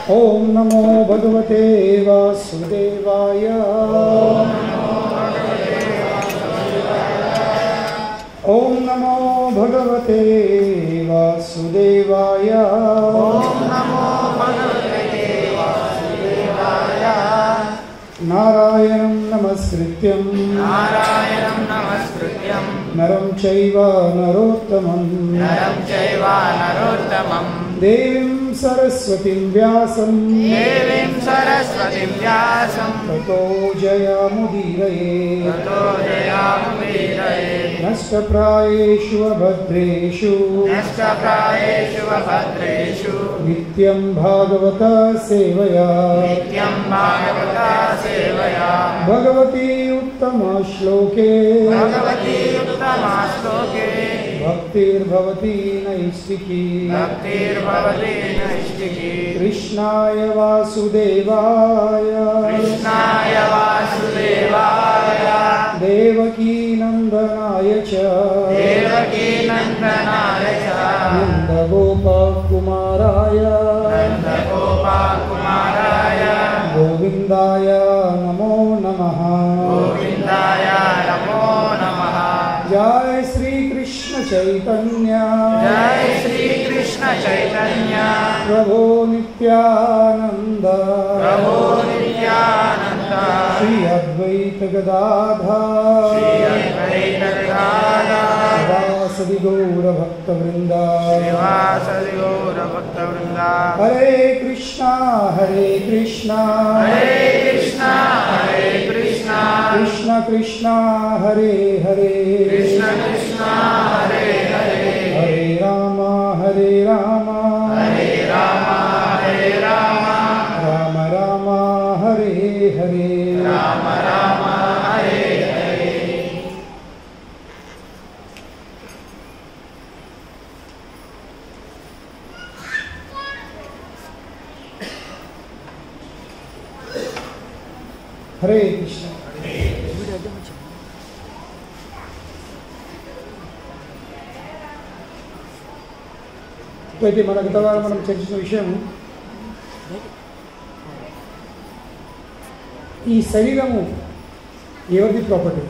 ओम नमो भगवते वासुदेवाय। ओम नमो भगवते वासुदेवाय। ओम नमो भगवते वासुदेवाय। नारायणं नमस्कृत्यं नरं चैव नरोत्तमं देवीं सरस्वतीं व्यासं ततो जयमुदीरये नष्टप्रायेषु अभद्रेषु नित्यं भागवत सेवया भगवती उत्तमा श्लोके भक्तिर्भवती नैष्टिकी कृष्णाय वासुदेवाय देवकी नंदनाय च नंदगोपकुमाराय गोविंदाय नमो नमः। जय श्री कृष्ण चैतन्य प्रभो नित्यानंद श्री अद्वैत गदाधर श्रीवासदि गौर भक्तवृंद। हरे कृष्णा कृष्ण कृष्ण हरे हरे हरे राम राम राम हरे हरे। हरे कृष्ण। అయితే మన గత వారం మనం చర్చించిన విషయం ఈ శరీరము ఎవరిది ప్రాపర్టీ,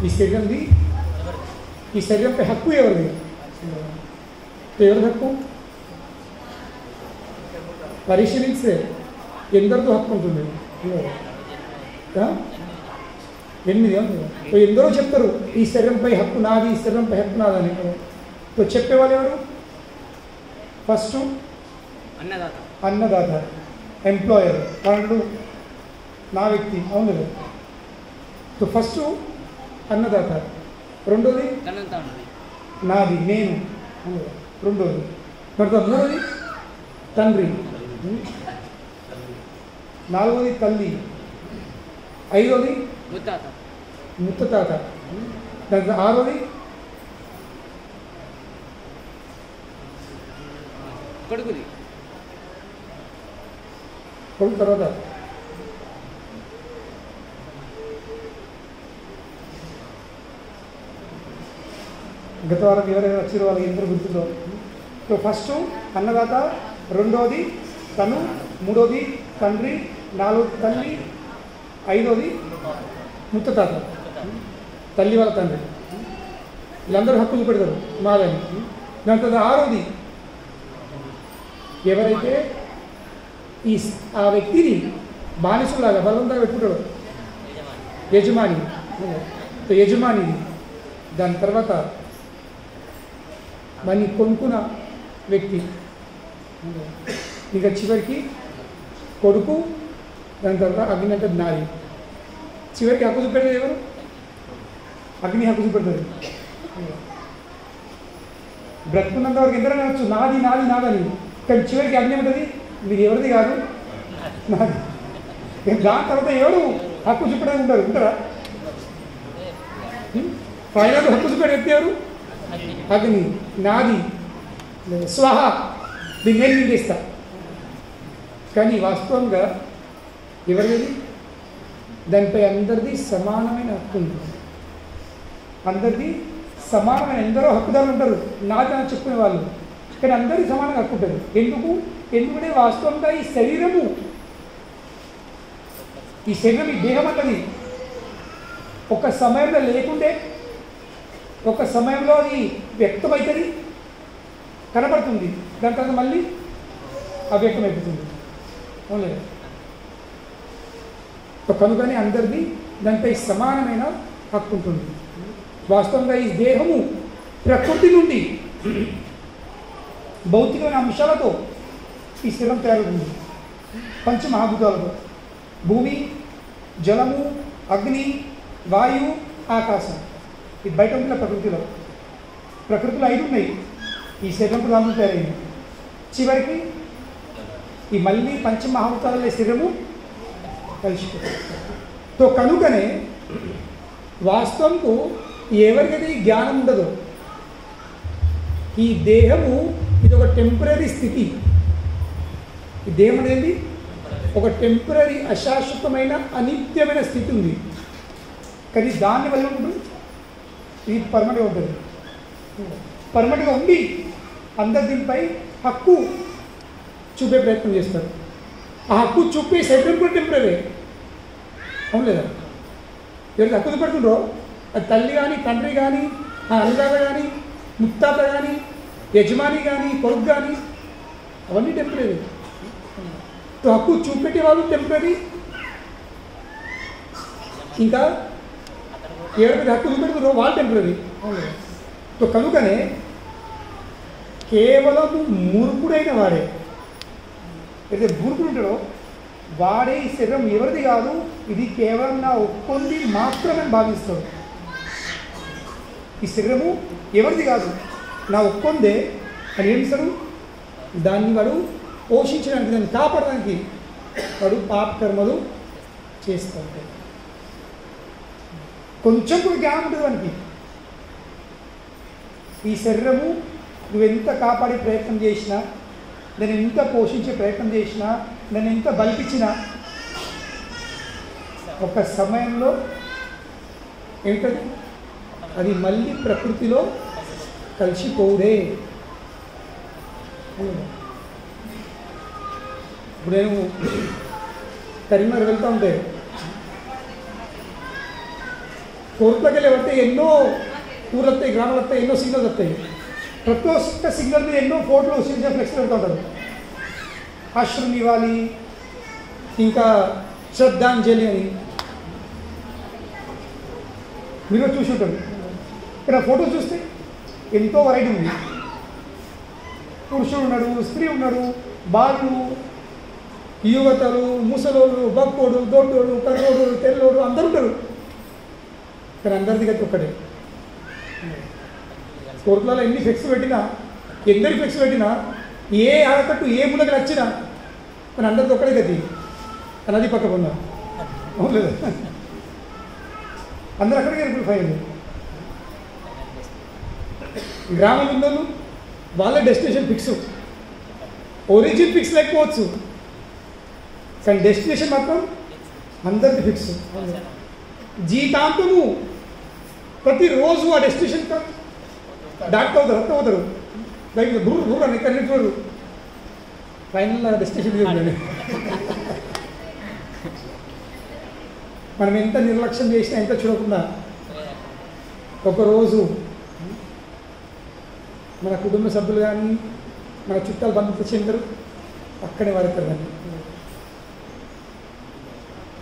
ఈ శరీరంపై హక్కు ఎవరిది, ఎవరిది హక్కు పరిశీలిస్తే ఎందరితో హక్కు ఉంటుంది? 8 ఎందరో చెప్తారు ఈ శరీరంపై హక్కు నాది, ఈ శరీరంపై హక్కు నాదని. చెప్పేవాళ్ళు ఎవరు? ఫస్ట్ అన్నదాత ఎంప్లాయర్, వాళ్ళు నా వ్యక్తి, అవును కదా. ఫస్ట్ అన్నదాత, రెండోది నాది నేను, రెండోది. మూడోది తండ్రి, నాలుగోది తల్లి, ఐదోది ముత్తతాత, దాంట్లో ఆరోది కొడుకు. తర్వాత గత వారం ఎవరైనా వచ్చారో వాళ్ళకి ఎందరో గుర్తుందో. ఫస్ట్ అన్నదాత, రెండోది తను, మూడోది తండ్రి, నాలుగోది తల్లి, ఐదోది ముత్తతాత, తల్లి వాళ్ళ తండ్రి. వీళ్ళందరూ హక్కు చూపెడతారు మాదని. దాని తర్వాత ఆరోది ఎవరైతే ఆ వ్యక్తిని బానిసలాగా బలవంతంగా పెట్టుకుంటాడు, యజమాని. దాని తర్వాత మని కొనుక్కున్న వ్యక్తి, ఇంకా చివరికి కొడుకు, దాని తర్వాత అగ్ని అంటే నాది. చివరికి హక్కు చూపెడతారు ఎవరు? అగ్ని హక్కు చూపెడతారు. బ్రతుకున్నంత వరకు ఎంతైనా వచ్చు నాది నాది నాదని, కానీ చివరికి అగ్ని ఉంటుంది మీరు ఎవరిది కాదు నాది. దాని తర్వాత ఎవరు హక్కు చూపెట్టడానికి ఉంటారా? ఫైనల్ హక్కు చూపెట్టే వ్యక్తి ఎవరు? అగ్ని, నాది, స్వహ, దీన్ని నేను నిండిస్తా. కానీ వాస్తవంగా ఎవరిది? దానిపై అందరిది సమానమైన హక్కు ఉంటుంది. అందరిది సమానమైన ఎందరో హక్కుదారులు ఉంటారు, నాది అని చెప్పుకునే వాళ్ళు. కానీ అందరికీ సమానంగా హక్కు ఉంటుంది. ఎందుకంటే వాస్తవంగా ఈ శరీరం ఈ దేహం అన్నది ఒక సమయంలో లేకుంటే ఒక సమయంలో అది వ్యక్తమవుతుంది, కనబడుతుంది, దాని తర్వాత మళ్ళీ అవ్యక్తమైపోతుంది. అవునులే. కనుకనే అందరిది దానిపై సమానమైన హక్కు ఉంటుంది. వాస్తవంగా ఈ దేహము ప్రకృతి నుండి భౌతికమైన అంశాలతో ఈ శరీరం తయారవుతుంది. పంచమహాభూతాలతో భూమి, జలము, అగ్ని, వాయువు, ఆకాశం. ఇది బయట ఉన్న ప్రకృతిలో 5 ఉన్నాయి. ఈ శరీరం దాంట్లో తయారైంది. చివరికి ఈ మళ్ళీ పంచమహాభూతాల శరీరము కలిసిపోతుంది. కనుకనే వాస్తవంకు ఎవరికైతే ఈ జ్ఞానం ఉండదో ఈ దేహము ఇది ఒక టెంపరీ స్థితి. ఈ దేహం అనేది ఒక టెంపరీ అశాశ్వతమైన అనిత్యమైన స్థితి ఉంది. కానీ దానివల్ల ఉంటుంది ఇది పర్మనెంట్గా ఉంటుంది. పర్మనెంట్గా ఉండి అందరు దీనిపై హక్కు చూపే ప్రయత్నం చేస్తారు. ఆ హక్కు చూపే శరీరం కూడా టెంపరీ. అవును లేదా? ఎవరికి హక్కు చూపెడుతుండ్రో అది తల్లి కానీ, తండ్రి కానీ, అన్నదాత కానీ, ముత్తాత కానీ, యజమాని కానీ, కొడుకు కానీ, అవన్నీ టెంపరీ. హక్కు చూపెట్టే వాళ్ళు టెంపరీ. ఇంకా ఎవరికి హక్కు చూపెడుతుండ్రో వాళ్ళు టెంపరీ. కనుకనే కేవలం మూర్ఖుడైన వాడే, అయితే మూర్ఖుడు ఉంటాడో వాడే ఈ శరీరం ఎవరిది కాదు, ఇది కేవలం నా ఒక్కొంది మాత్రమే భావిస్తాడు. ఈ శరీరము ఎవరిది కాదు, నా ఒక్కొందే అని ఏమిస్తాడు, దాన్ని వాడు పోషించడానికి, దాన్ని కాపాడడానికి వాడు పాపకర్మలు చేస్తూ ఉంటాడు. కొంచెం కూడా జ్ఞానం ఉంటుంది వానికి. ఈ శరీరము నువ్వెంత కాపాడే ప్రయత్నం చేసినా, దాన్ని ఎంత పోషించే ప్రయత్నం చేసినా, దాన్ని ఎంత బలిపించినా ఒక సమయంలో ఏమిటది, అది మళ్ళీ ప్రకృతిలో కలిసిపోవుడే. ఇప్పుడు నేను కరీంనగర్ వెళ్తూ ఉంటే కోర్టులోకి వెళ్ళి వస్తే ఎన్నో ఊర్లు వస్తాయి, గ్రామాలు వస్తాయి, ఎన్నో సిగ్నల్స్ వస్తాయి. ప్రతి ఒక్క సిగ్నల్ మీద ఎన్నో ఫోటోలు ఫ్లెక్స్ పెడుతూ ఉంటారు. ఆశ్రమం ఇవ్వాలి, ఇంకా శ్రద్ధాంజలి అని మీరు చూసి ఉంటారు. ఇక్కడ ఫోటో చూస్తే ఎంతో వెరైటీ ఉంది. పురుషుడు ఉన్నాడు, స్త్రీ ఉన్నాడు, బాలుడు, యువతలు, ముసలోళ్ళు, బక్కోడు, దొడ్డోడు, కర్రోడు, తెల్లోడు అందరు ఉంటారు. ఇక్కడ అందరిది గట్టి ఒక్కడే. కోర్టులలో ఎన్ని ఫ్లెక్స్ పెట్టినా, ఎందరి ఫ్లెక్స్ పెట్టినా, ఏ ఆడకట్టు ఏ మూలకి నచ్చినా మన అందరిది ఒక్కడే గతి. నది పక్కకు ఉన్నా అవును లేదా? అందరు అక్కడికి ఇప్పుడు ఫైన్. గ్రామం ఉన్నోళ్ళు వాళ్ళ డెస్టినేషన్ ఫిక్స్, ఒరిజిన్ ఫిక్స్ లేకపోవచ్చు, కానీ డెస్టినేషన్ మాత్రం అందరిది ఫిక్స్. జీతాంతము ప్రతిరోజు ఆ డెస్టినేషన్ డాక్టర్ అవుతారు, రక్తం అవుతారు, బయట బుర్రు బుర్రు అని ఇక్కడ చూడరు, ఫైనల్ డెస్టినేషన్ చూడండి. మనం ఎంత నిర్లక్ష్యం చేసినా, ఎంత చూడకుండా ఒకరోజు మన కుటుంబ సభ్యులు కానీ, మన చుట్టాలు బంధువులు చెందరు, అక్కడే వాడతారు. కానీ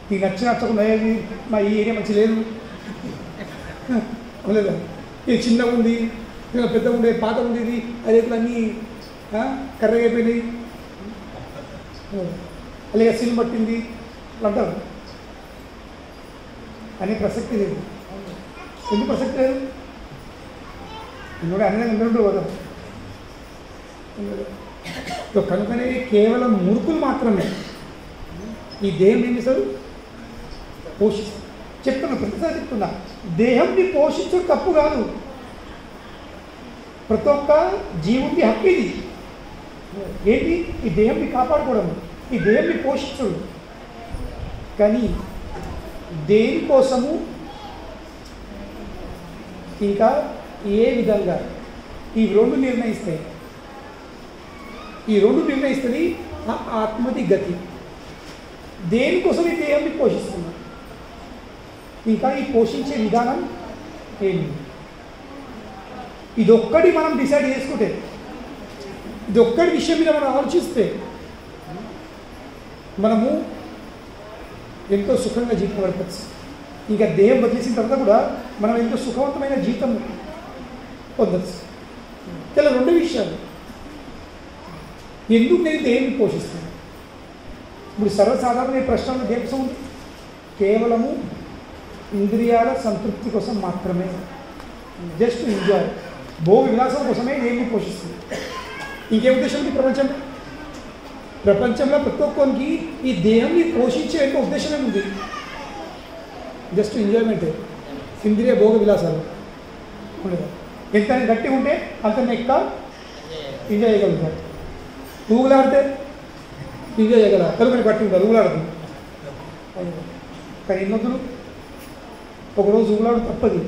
నీకు నచ్చకుండా మా ఈ ఏరియా మంచి లేదు లేదా, ఇది చిన్నగా ఉంది, పెద్దగా ఉండే, పాత ఉండేది, రేట్లు అన్నీ కర్రగా అయిపోయినాయి, అలాగే సిల్ పట్టింది అంటారు. అనే ప్రసక్తి లేదు. ఎందుకు ప్రసక్తి లేదు? ఎందుకంటే అన్నీ ఉండరు కదా. కనుకనే కేవలం మూర్ఖులు మాత్రమే ఈ దేహం ఏం చేస్తారు, పోషిస్తారు. చెప్తున్నా, ప్రతిసారి చెప్తున్నా, దేహంని పోషించడం తప్పు కాదు. ప్రతి ఒక్క జీవుడి హక్కు ఇది. ఏంటి? ఈ దేహంని కాపాడుకోవడం, ఈ దేహంని పోషించడం. కానీ దేనికోసము, ఇంకా ఏ విధంగా ఈ రెండు నిర్ణయిస్తాయి. ఈ రెండు నిర్ణయిస్తుంది ఆ ఆత్మది గతి. దేనికోసం ఈ దేహాన్ని పోషిస్తున్నాం, ఇంకా ఈ పోషించే విధానం ఏమి, ఇదొక్కటి మనం డిసైడ్ చేసుకుంటే, ఇదొక్కటి విషయం మీద మనం ఆలోచిస్తే మనము ఎంతో సుఖంగా జీవితం గడపచ్చు. ఇంకా దేహం వదిలేసిన తర్వాత కూడా మనం ఎంతో సుఖవంతమైన జీవితం పొందచ్చు. ఇలా రెండు విషయాలు. ఎందుకు నేను దేహాన్ని పోషిస్తాను? ఇప్పుడు సర్వసాధారణ ప్రశ్నలు దేనికోసం ఉంది? కేవలము ఇంద్రియాల సంతృప్తి కోసం మాత్రమే, జస్ట్ ఎంజాయ్, భోగ విలాసం కోసమే దేన్ని పోషిస్తుంది. ఇంకే ఉద్దేశం ఉంది ప్రపంచంలో ప్రతి ఒక్కరికి ఈ దేహాన్ని పోషించే యొక్క ఉద్దేశమే ఉంది, జస్ట్ ఎంజాయ్మెంటే, ఇంద్రియ భోగ విలాసాలు. ఎంత గట్టిగా ఉంటే అంత ఎక్కువ ఎంజాయ్ చేయగలుగుతారు. ఊగులాడితే ఎంజాయ్ చేయగలరు, కలుగుని గట్టి ఉంటారు, ఊగులాడుతుంది. కానీ ఎన్నొద్దులు ఒకరోజు ఊగులాడు తప్పదు.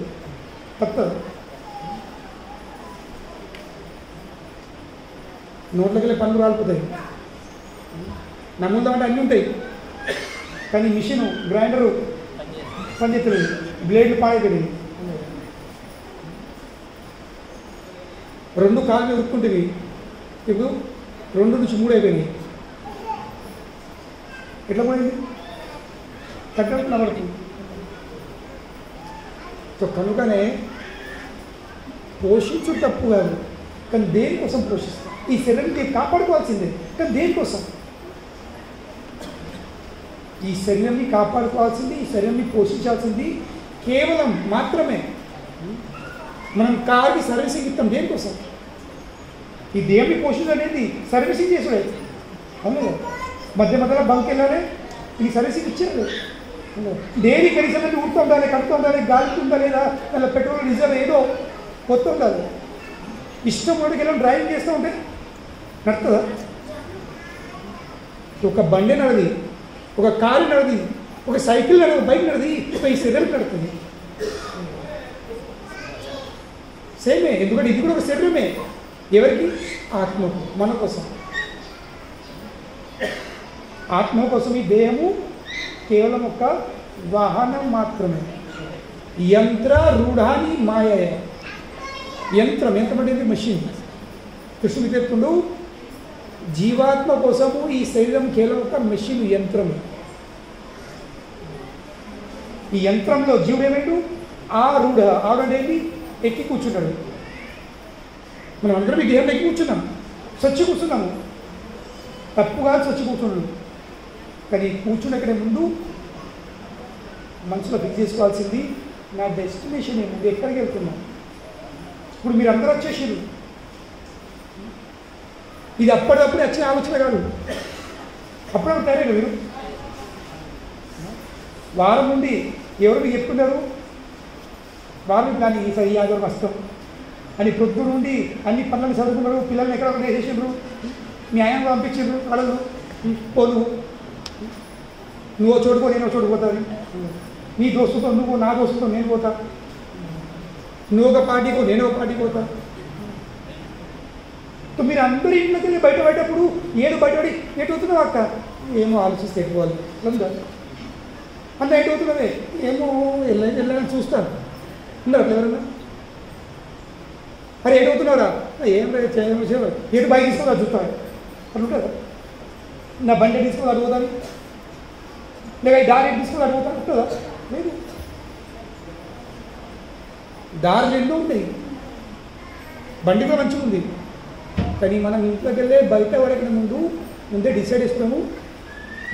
నోట్లోకి వెళ్ళి పనులు రాలిపోతాయి. నమ్ముదామంటే అన్నీ ఉంటాయి, కానీ మిషను గ్రైండరు పనిచేస్తుంది, బ్లేడ్లు పాడైపోయింది. 2 కాళ్ళు ఉరుక్కుంటుంది, ఇప్పుడు 2 నుంచి 3 అయిపోయినాయి. ఎట్లా పోయింది? కట్టడం నడుతుంది. సో కనుకనే పోషించు తప్పు కాదు, కానీ దేనికోసం పోషిస్తాం? ఈ శరీరాన్ని కాపాడుకోవాల్సిందే, కానీ దేనికోసం? ఈ శరీరాన్ని కాపాడుకోవాల్సింది, ఈ శరీరాన్ని పోషించాల్సింది కేవలం మాత్రమే. మనం కార్కి సర్వీసింగ్ ఇస్తాం దేనికోసం? ఈ దేహాన్ని పోషించనేది సర్వీసింగ్ చేసుడే. అవును, మధ్య మధ్యలో బంక్ వెళ్ళాలి, ఇది సర్వీసింగ్ ఇచ్చారు. డైలీ కనీసం ఊడుతూ ఉండాలి, కడుతూ ఉండాలి, గాలికి ఉందా లేదా, మళ్ళీ పెట్రోల్ డీజిల్ ఏదో కొత్త ఉండాలి. ఇష్టం వాడికి వెళ్ళి డ్రైవింగ్ చేస్తూ ఉంటే నడుతుందా? ఒక బండి నడది, ఒక కారు నడది, ఒక సైకిల్ నడదు, బైక్ నడది, ఒక ఈ శరీరం నడుతుంది. సేమే, ఎందుకంటే ఇది కూడా ఒక శరీరమే. ఎవరికి? ఆత్మకు, మన కోసం. ఆత్మ కోసం ఈ దేహము కేవలం ఒక వాహనం మాత్రమే. యంత్ర రూఢాని మాయ. యంత్రం అంటే మెషిన్. కృష్ణుడు చెప్తుండు, జీవాత్మ కోసము ఈ శరీరం కేవలం ఒక మెషిన్, యంత్రము. ఈ యంత్రంలో జీవుడు ఏమేంటు? ఆరూఢ. ఆరుడేది? ఎక్కి కూర్చున్నాడు. మనం అందరం ఈ దేహంలో ఎక్కి కూర్చున్నాం, స్వచ్ఛ కూర్చున్నాము. తప్పుగా స్వచ్ఛ కూర్చున్నాడు. కానీ కూర్చున్నక్కడే ముందు మనసులో ఫిక్స్ చేసుకోవాల్సింది నా డెస్టినేషన్ ఏముంది, ఎక్కడికి వెళ్తున్నాం. ఇప్పుడు మీరు అందరూ వచ్చేసారు, ఇది అప్పటికప్పుడు వచ్చిన ఆలోచన కాదు. అప్పుడప్పుడు తయారైన మీరు వారం నుండి ఎవరు మీకు చెప్తున్నారు? వారం కానీ ఈసారి ఆదివారం వస్తాం అని పొద్దు నుండి అన్ని పనులను చదువుకున్నారు, పిల్లల్ని ఎక్కడ వేసేసిండ్రు, న్యాయంగా పంపించారు. వాళ్ళు పోను, నువ్వు చోటుకో, నేను చోటు పోతాను, నీ దోస్తుతో నువ్వు, నా దోస్తుతో నేను పోతా, నువ్వు ఒక పార్టీకో నేను ఒక పార్టీకి పోతా. మీరు అందరూ ఇంట్లోకి వెళ్ళి బయటపడేటప్పుడు ఏడు బయటపడి ఎటు అవుతున్నావు అక్క, ఏమో ఆలోచిస్తే ఎట్టుకోవాలి అన్న, ఎటు అవుతున్నావే, ఏమో వెళ్ళాలని చూస్తాను. ఉన్నారు అట్లా ఎవరన్నా? అరే ఎటు అవుతున్నారా? ఏం చేయను, ఎటు బైక్ తీసుకోవాలి చూస్తాను అట్లా ఉంటుందా? నా బండి తీసుకోవాలి అడుగుతాను, లేక దారి తీసుకోవాలి అడుగుతాను ఉంటుందా? లేదు. దారులు ఎన్నో ఉంటాయి, బండి కూడా మంచిగా ఉంది. కానీ మనం ఇంట్లోకి వెళ్ళే బయట పడకనే ముందే డిసైడ్ చేస్తాము,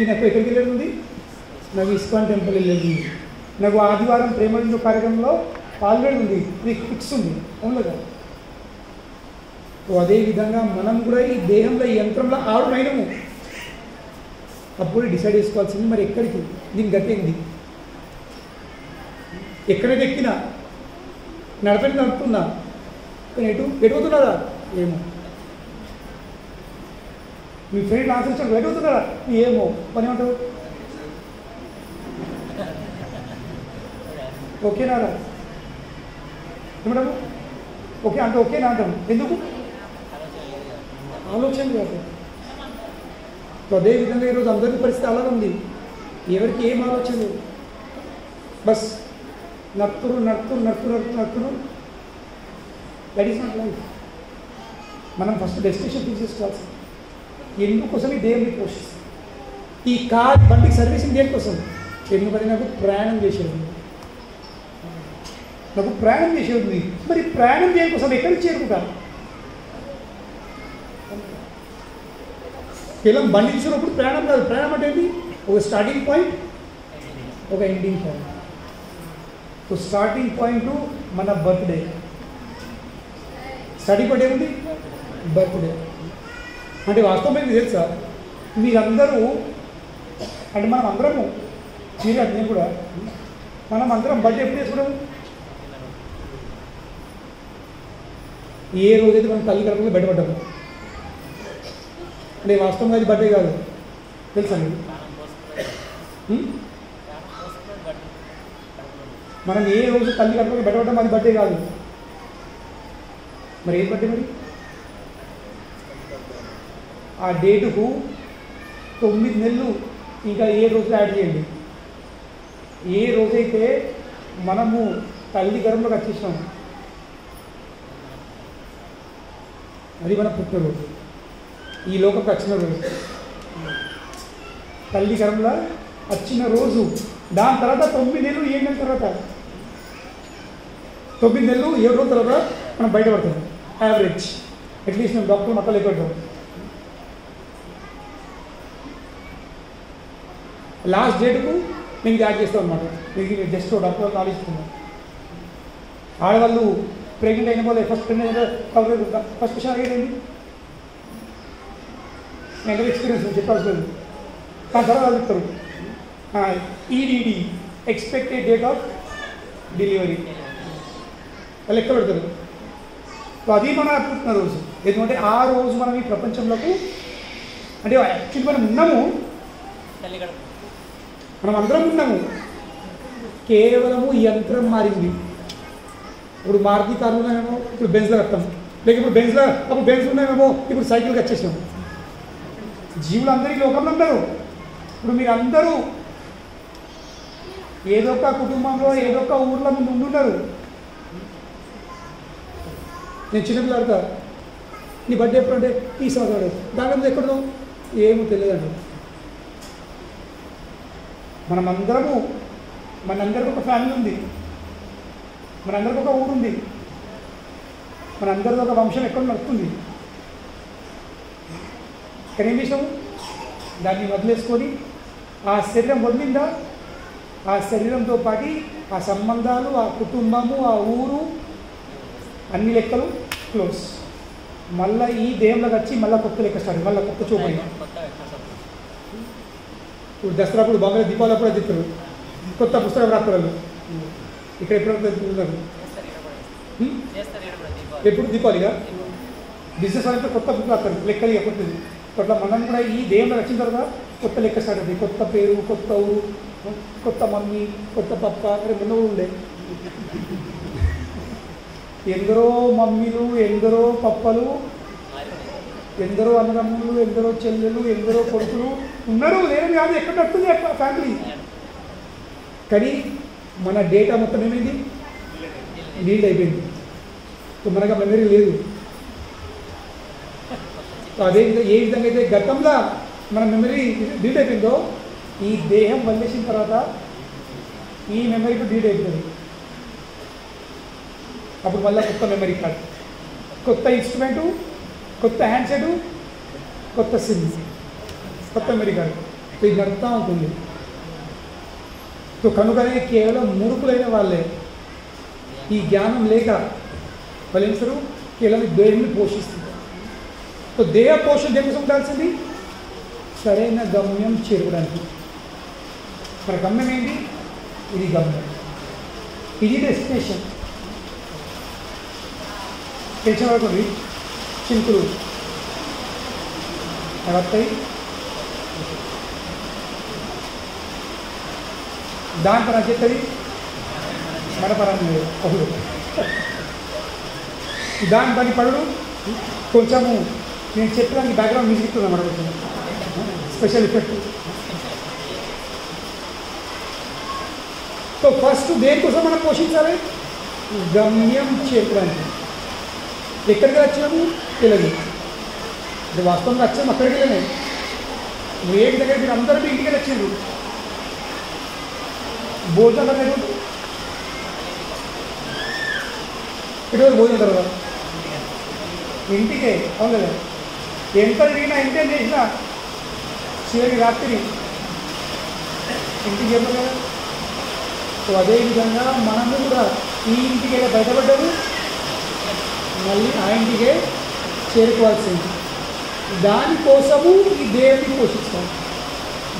నాకు ఎక్కడికి వెళ్ళేది ఉంది, నాకు ఇస్కాన్ టెంపుల్ వెళ్ళేది, నాకు ఆదివారం ప్రేమలో కార్యక్రమంలో ఆల్రెడీ ఉంది, మీకు ఫిక్స్ ఉంది. అవును కదా? అదేవిధంగా మనం కూడా ఈ దేహంలో, ఈ యంత్రంలో ఆడుమైనము. అప్పుడు డిసైడ్ చేసుకోవాల్సింది మరి ఎక్కడికి, దీని గట్టేంది, ఎక్కడైతే ఎక్కినా నడుపుతున్నా, కానీ ఎటుపోతున్నారా ఏమో. మీ ఫ్రెండ్ ఆన్సర్ ఎటుపోతున్నారా ఏమో పని ఏమంటావు? ఓకేనారా ఏమంటాము? ఓకే అంటే ఓకేనా అంటాము. ఎందుకు? ఆలోచన కాదు. అదేవిధంగా ఈరోజు అందరి పరిస్థితి అలాగే ఉంది. ఎవరికి ఏం ఆలోచన లేదు, బస్ నడుతురు నడుతురు నడుతురు నడుతురు నడుతురు. That is not life. మనం ఫస్ట్ డెస్టినేషన్ తీసేసుకోవాల్సింది. ఎందుకోసం ఈ దేవుని పోషిస్తాం. ఈ కార్ బండికి సర్వీసింగ్ దేనికోసం? ఎందుకంటే నాకు ప్రయాణం చేసేది ఉంది. మరి ప్రయాణం దేనికోసం? ఎక్కడికి చేరుకుంటా? కేవలం బండి తీసుకున్నప్పుడు ప్రయాణం కాదు. ప్రయాణం అంటే ఏంటి? ఒక స్టార్టింగ్ పాయింట్, ఒక ending point. So starting point మన బర్త్డే. స్టార్టింగ్ పాయింట్ ఏముంది? బర్త్డే. అంటే వాస్తవం మీకు తెలుసా, మీరందరూ అంటే మనం అందరము మీరు అది కూడా మనం అందరం బర్త్డే ఎప్పుడు చేసుకున్నాము? ఏ రోజైతే మనం తల్లి కడుపులో బయటపడ్డాము. అంటే వాస్తవంగా అది బర్త్డే కాదు, తెలుసా మీకు? మనం ఏ రోజు తల్లి కడుపులో బయటపడ్డాము అది బర్త్డే కాదు. మరి ఏం బర్త్డే? మరి ఆ డేటుకు 9 నెలలు ఇంకా ఏ రోజులు యాడ్ చేయండి. ఏ రోజైతే మనము తల్లి గర్భంలోకి వచ్చేసినాం అది మన పుట్టినరోజు, ఈ లోకంకి వచ్చిన రోజు, తల్లి గర్భంలో వచ్చిన రోజు. దాని తర్వాత 9 నెలలు 7 నెలల తర్వాత 9 నెలలు 7 రోజుల తర్వాత మనం బయటపడతాం. యావరేజ్ అట్లీస్ట్ మేము డాక్టర్ మొత్తం లేకపోతాం. లాస్ట్ డేట్కు నేను ఇది యాడ్ చేస్తాం అనమాట. మీకు జస్ట్ డాక్టర్ నాలెడ్జ్ ఇస్తున్నాను. ఆడవాళ్ళు ప్రెగ్నెంట్ అయిన వాళ్ళు ఫస్ట్ క్వశ్చన్ అడిగేదండి నేను ఎక్స్పీరియన్స్ చెప్పాల్సి లేదు. దాని తర్వాత చెప్తారు EDD expected date of delivery లెక్క పెడతారు. అది మన పుట్టిన రోజు. ఎందుకంటే ఆ రోజు మనం ఈ ప్రపంచంలోకి అంటే యాక్చువల్లీ మనం ఉన్నాము, మనం అందరం ఉన్నాము, కేవలము యంత్రం మారింది. ఇప్పుడు మారుతి కార్లు ఉన్నామేమో ఇప్పుడు బెంజ్లో వస్తాం, లేక ఇప్పుడు బెంజ్లో అప్పుడు బెంజ్ ఉన్నామేమో ఇప్పుడు సైకిల్కి వచ్చేసాం. జీవులు అందరూ ఈ లోకంలో ఉన్నారు. ఇప్పుడు మీరు అందరూ ఏదో ఒక కుటుంబంలో ఏదో ఒక ఊర్లో ముందు ఉండున్నారు. నేను చిన్నపిల్లలు అడతా, నీ బర్త్డే ఎప్పుడంటే ఈ సంవత్సరం, దాని మీద ఎక్కడో ఏమో తెలియదండి. మనమందరము మనందరికి ఒక ఫ్యామిలీ ఉంది, మనందరికి ఒక ఊరు ఉంది, మనందరిది ఒక వంశం ఎక్కడ నడుస్తుంది. కానీ ఏం చేసాము? దాన్ని వదిలేసుకొని ఆ శరీరం వదిలిందా, ఆ శరీరంతో పాటు ఆ సంబంధాలు, ఆ కుటుంబము, ఆ ఊరు, అన్ని లెక్కలు క్లోజ్. మళ్ళీ ఈ దేవుళ్ళకి వచ్చి మళ్ళీ కొత్త లెక్క స్టార్ట్, మళ్ళీ కొత్త చూపండి. ఇప్పుడు దసరా అప్పుడు బాగా దీపావళి అప్పుడు చెప్తారు కొత్త పుస్తకం రాత్రాలు. ఇక్కడ ఎప్పుడు ఉన్నారు ఎప్పుడు దీపావళిగా బిజినెస్ వాళ్ళతో కొత్త బుక్ రాస్తారు లెక్కలు కొత్తది. అట్లా మనం కూడా ఈ దేవుళ్ళు వచ్చిన తర్వాత కొత్త లెక్క స్టార్ట్ అవుతుంది. కొత్త పేరు, కొత్త ఊరు, కొత్త మమ్మీ, కొత్త పప్ప. అరే మొన్న ఉండే ఎందరో మమ్మీలు, ఎందరో పప్పలు, ఎందరో అన్నదమ్ములు, ఎందరో చెల్లెలు, ఎందరో కొడుకులు ఉన్నారు. లేదని కాదు, ఎక్కడ నడుతుంది ఫ్యామిలీ. కానీ మన డేటా మొత్తం ఏమైంది? లీడ్ అయిపోయింది. మనకు ఆ మెమరీ లేదు. అదేవిధంగా ఏ విధంగా అయితే గతంలో మన మెమరీ లీడ్ అయిపోయిందో, ఈ దేహం వదిలేసిన తర్వాత ఈ మెమరీకి లీడ్ అయిపోయింది. అప్పుడు మళ్ళీ కొత్త మెమరీ కార్డ్, కొత్త ఇన్స్ట్రుమెంటు, కొత్త హ్యాండ్సెట్, కొత్త సిమ్, కొత్త మెమరీ కార్డు. ఇది నడుస్తూ ఉంటుంది. సో కనుకనే కేవలం మూర్ఖులైన వాళ్ళే ఈ జ్ఞానం లేక వాళ్ళు ఏం చేస్తారు? కేవలం దేహాన్ని పోషిస్తుంది. సో దేహ పోషణ దేనికోసం ఉండాల్సింది? సరైన గమ్యం చేరుకోవడానికి. మన గమ్యం ఏంటి? ఇది గమ్యం, ఇది డెస్టినేషన్. టెన్షన్ పడుతుంది, చింకులు వస్తాయి. దాని పని చెప్తుంది, మన పరాన్ని పడుడు. దాని పని పడుడు కొంచెము నేను చెప్పడానికి బ్యాక్గ్రౌండ్ మ్యూజిక్ అన్నమాట. కొంచెం స్పెషల్ ఎఫెక్ట్. సో ఫస్ట్ దేనికోసం మనం పోషించాలి? గమ్యం చేరుకోవడానికి. ఎక్కడికి వచ్చినాము? తెలియదు. ఇది వాస్తవంగా వచ్చాము అక్కడికి వెళ్ళినాయి. ఏ దగ్గర మీరు అందరూ ఇంటికి వచ్చారు. భోజనం అనేది ఇటువంటి భోజనం తర్వాత ఇంటికే అవును కదా. ఎంత తిరిగినా ఎంత చేసినా చివరి రాత్రి ఇంటికి చెప్పరు కదా. సో అదేవిధంగా మనము కూడా ఈ ఇంటికి వెళ్ళి బయటపడ్డారు, మళ్ళీ ఆ ఇంటికే చేరుకోవాల్సింది. దానికోసము ఈ దేవుడిని పోషిస్తాం,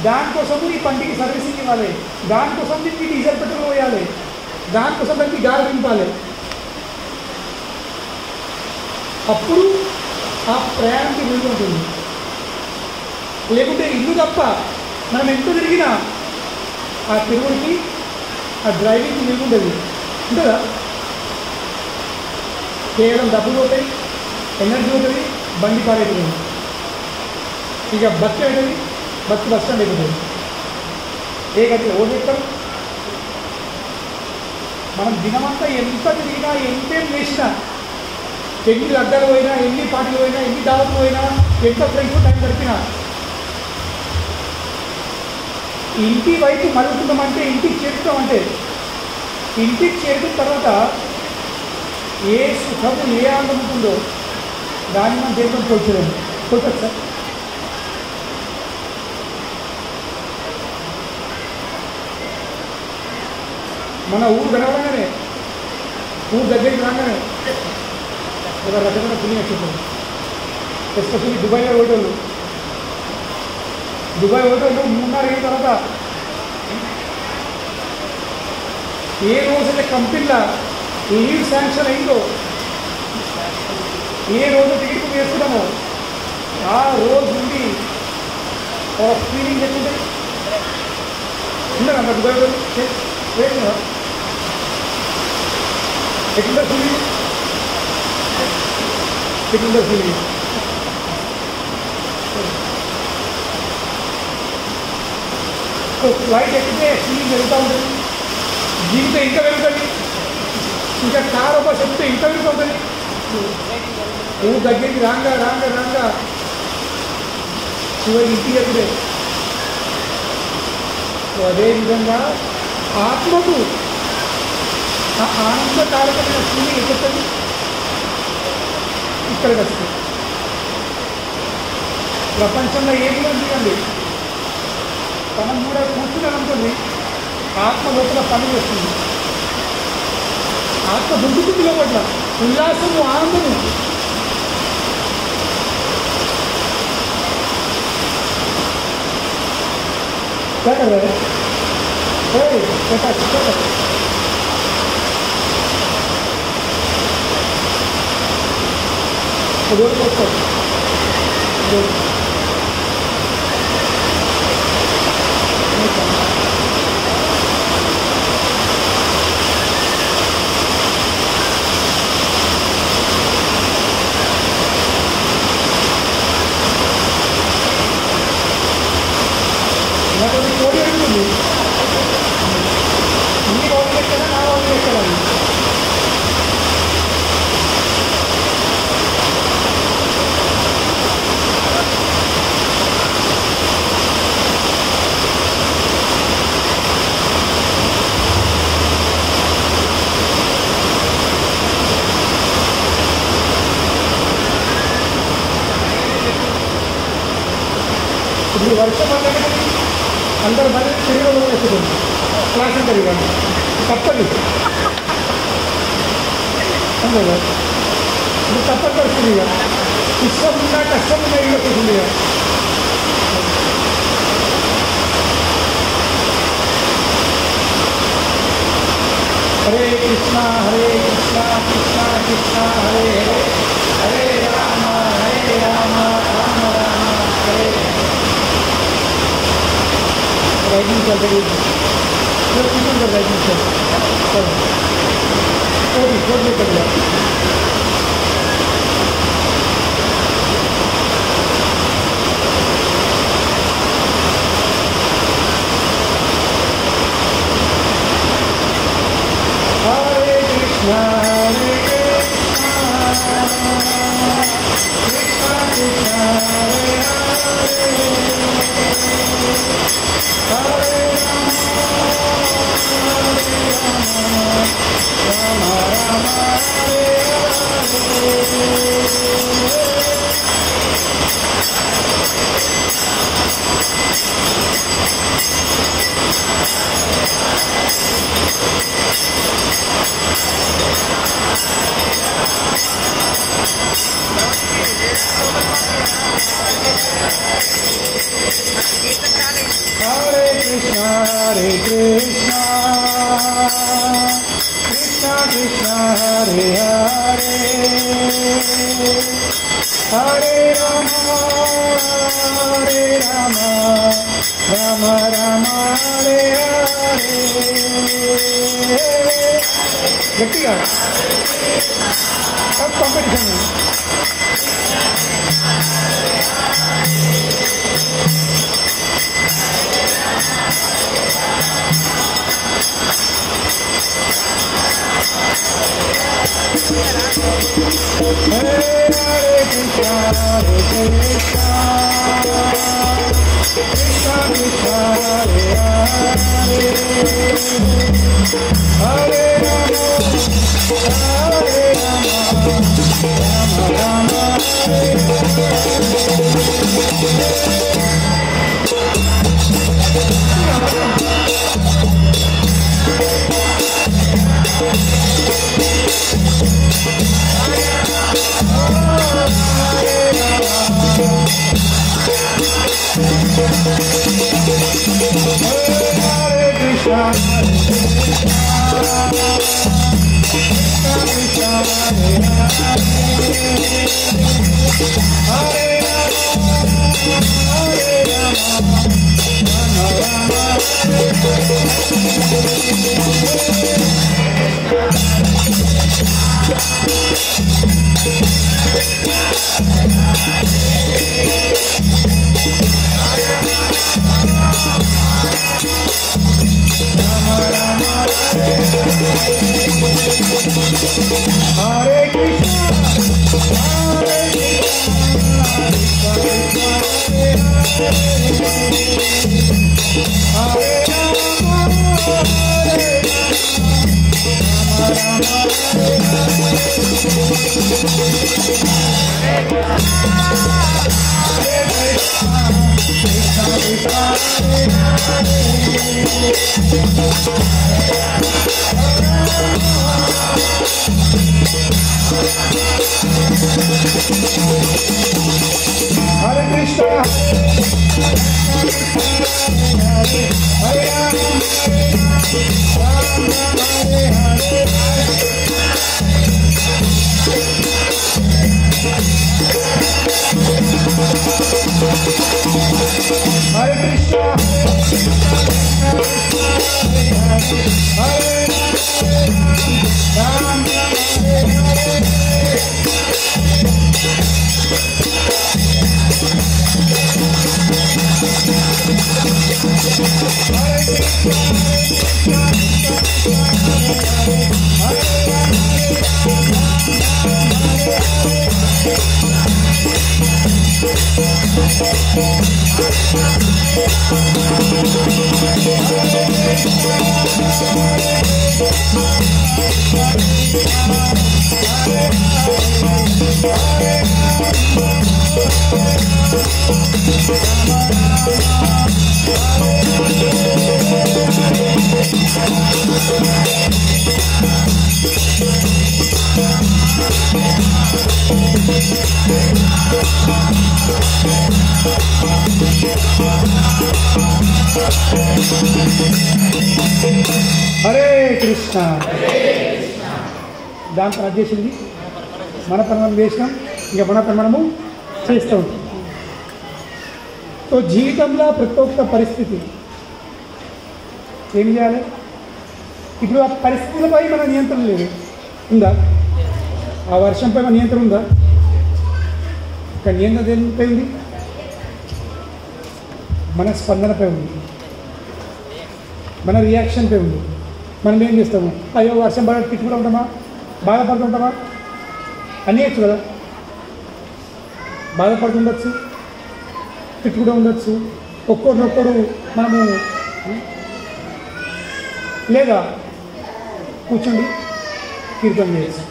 దానికోసము ఈ పంటికి సర్వీసింగ్ ఇవ్వాలి, దానికోసం దీనికి డీజిల్ పెట్రోల్ పోయాలి, దానికోసం దానికి గాలి నింపాలి. అప్పుడు ఆ ప్రయాణానికి విలువ ఉంటుంది. లేకుంటే ఇల్లు తప్ప మనం ఎంత తిరిగినా ఆ తిరుగుడికి ఆ డ్రైవింగ్కి విలువ ఉండదు ఉంటుందా? కేవలం డబ్బులు పోతాయి, ఎనర్జీ ఉంటుంది, బండి పారైపోతుంది. ఇక బస్సు అవుతుంది, బస్సు బస్ స్టాండ్ అయిపోతుంది. ఏ గంటలు ఓటు చెప్తారు. మనం దినమంతా ఎంత తిరిగినా ఎంతేం వేసినా, ఎన్ని లగ్గాలు పోయినా, ఎన్ని పార్టీలు పోయినా, ఎన్ని దావతులు పోయినా, ఎంత ఫ్రెండ్స్ టైం గడిపినా ఇంటి వైపు మరుగుతున్నామంటే, ఇంటికి చేరుతామంటే, ఇంటికి చేరుకున్న తర్వాత ఏ సుఖము ఏ ఆనందం ఉంటుందో దాన్ని మనం దేశం పోల్చలేము. పోతుంది సార్. మన ఊరు గడవగానే, ఊరు దగ్గరికి రాగానే ఒక రకమైన పుణ్యం వచ్చింది. ఎస్పెషల్లీ దుబాయ్లో ఓటోళ్ళు, దుబాయ్ ఓటోళ్ళు 3 అయిన తర్వాత ఏ రోజైతే కంపెనీలో లీవ్ శాంక్షన్ అయిందో, ఏ రోజు టికెట్ వేస్తున్నామో ఆ రోజు నుండి ఒక ఫీలింగ్ ఎట్లుంటే ఉండదు. అన్న దుబాయ్ వేస్తున్నా ఎట్లుందో ఫీలింగ్, ఎట్లుందో ఫీలింగ్. సో ఫ్లైట్ ఎక్కితే ఫీలింగ్ వెళ్తూ ఉంటుంది, జీవితం ఇంకా వెళ్తుంది, ఇంకా కారు ఒక చెప్తే ఇంకా వెళ్ళిపోతుంది. ఊరు దగ్గరికి రాంగా రాంగా రాంగా చివరి ఇంటికి ఎప్పుడే. సో అదేవిధంగా ఆత్మకు ఆ ఆనందకారకమైన ఫీలింగ్ ఎక్కుతుంది, ఇక్కడికి వస్తుంది. ప్రపంచంలో ఏమి ఉందండి, మనం కూడా కూర్చున్నారనుకోండి, ఆత్మ లోపల పని చేస్తుంది. ఆత్మ దుంకుతుంది లోపల, ఉల్లాసము ఆనందము. నాకొద్ది కోడి అడుగుతుంది, నీ వాళ్ళు ఎక్కడ నా వాళ్ళు ఎక్కడ. ఇప్పుడు వర్షం అంటే అందరు బయట తిరిగి వేసుకుంటుంది, క్లాస్ అంటారు ఇవ్వండి తప్పదు. అందులో ఇప్పుడు తప్పదు పడుతుంది. ఇక ఇష్టం ఉన్నా కష్టం ఉన్నా ఇల్లు వస్తుంది. ఇక హరే కృష్ణ హరే కృష్ణ కృష్ణ కృష్ణ హరే హరే, హరే రామ రామ రామ హరే. राइटिंग चल रही है, राइटिंग चल छोड़ कर दिया. गट्टिगा अब कॉम्पिटिशन है దాంతో అధ్యక్షుడి మన పని మనం చేసినాం ఇక మన పని మనము చేస్తూ ఉంటాం. సో జీవితంలో ప్రతి ఒక్క పరిస్థితి ఏం చేయాలి? ఇప్పుడు ఆ పరిస్థితులపై మన నియంత్రణ లేదు, ఉందా? ఆ వర్షంపై మన నియంత్రణ ఉందా? ఇక్కడ నియంత్రణ దేనిపై ఉంది? మన స్పందనపై ఉంది, మన రియాక్షన్పై ఉంది. మనం ఏం చేస్తాము? అయ్యో వర్షం పడ తిట్టుకుంటూ ఉంటామా, బాధపడుతుంటామా? అనేయచ్చు కదా, బాధపడుతుండొచ్చు, తిట్టుకుంటూ ఉండొచ్చు, ఒక్కొక్కడు మనము లేదా కూర్చోండి కీర్తన చేయొచ్చు.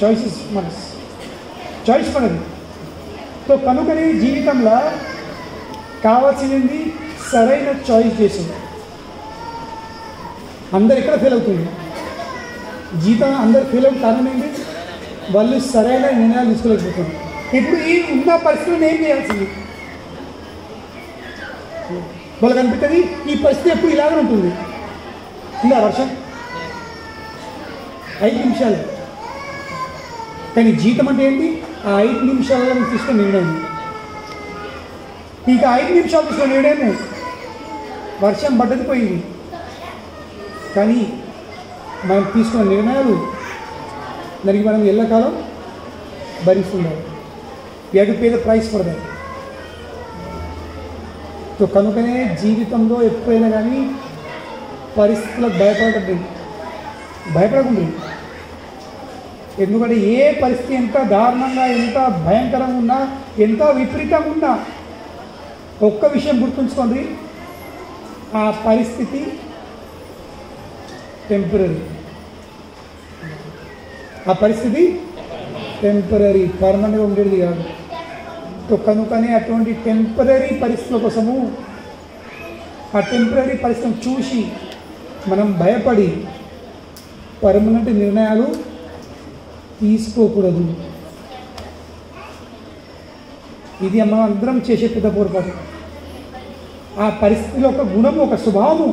చాయిసెస్ చాయిస్ మనది. సో కనుకనే జీవితంలో కావాల్సింది సరైన చాయిస్ చేసింది. అందరు ఎక్కడ ఫెయిల్ అవుతుంది? జీవితం అందరు ఫెయిల్ అవుతుంది. కారణం ఏంటి? వాళ్ళు సరైన నిర్ణయాలు తీసుకోలేకపోతున్నారు. ఇప్పుడు ఈ ఉన్న పరిస్థితులను ఏం చేయాల్సింది? వాళ్ళకి అనిపిస్తుంది ఈ పరిస్థితి ఎప్పుడు ఇలాగే ఉంటుంది. ఉందా వర్షం 5 నిమిషాలు, కానీ జీవితం అంటే ఏంటి? ఆ 5 నిమిషాలలో నువ్వు తీసుకున్న నిర్ణయం. ఇంకా 5 నిమిషాలు తీసుకున్న నిర్ణయం వర్షం పడ్డది పోయింది, కానీ మనం తీసుకున్న నిర్ణయాలు దానికి మనం ఎల్లకాలం భరిస్తుండాలి. ఎటు పేద ప్రైస్ పడదాం. సో కనుకనే జీవితంలో ఎప్పుడైనా కానీ పరిస్థితులకు భయపడకండి. ఎందుకంటే ఏ పరిస్థితి ఎంత దారుణంగా, ఎంత భయంకరంగా ఉన్నా, ఎంత విపరీతంగా ఉన్నా, ఒక్క విషయం గుర్తుంచుకోండి, ఆ పరిస్థితి టెంపరీ. ఆ పరిస్థితి టెంపరీ, పర్మనెంట్గా ఉండేది కాదు. సో కనుకనే అటువంటి టెంపరీ పరిస్థితుల కోసము, ఆ టెంపరీ పరిస్థితిని చూసి మనం భయపడి పర్మనెంట్ నిర్ణయాలు తీసుకోకూడదు. ఇది మనం అందరం చేసే పెద్ద పొరపాటు. ఆ పరిస్థితిలో ఒక గుణము, ఒక స్వభావము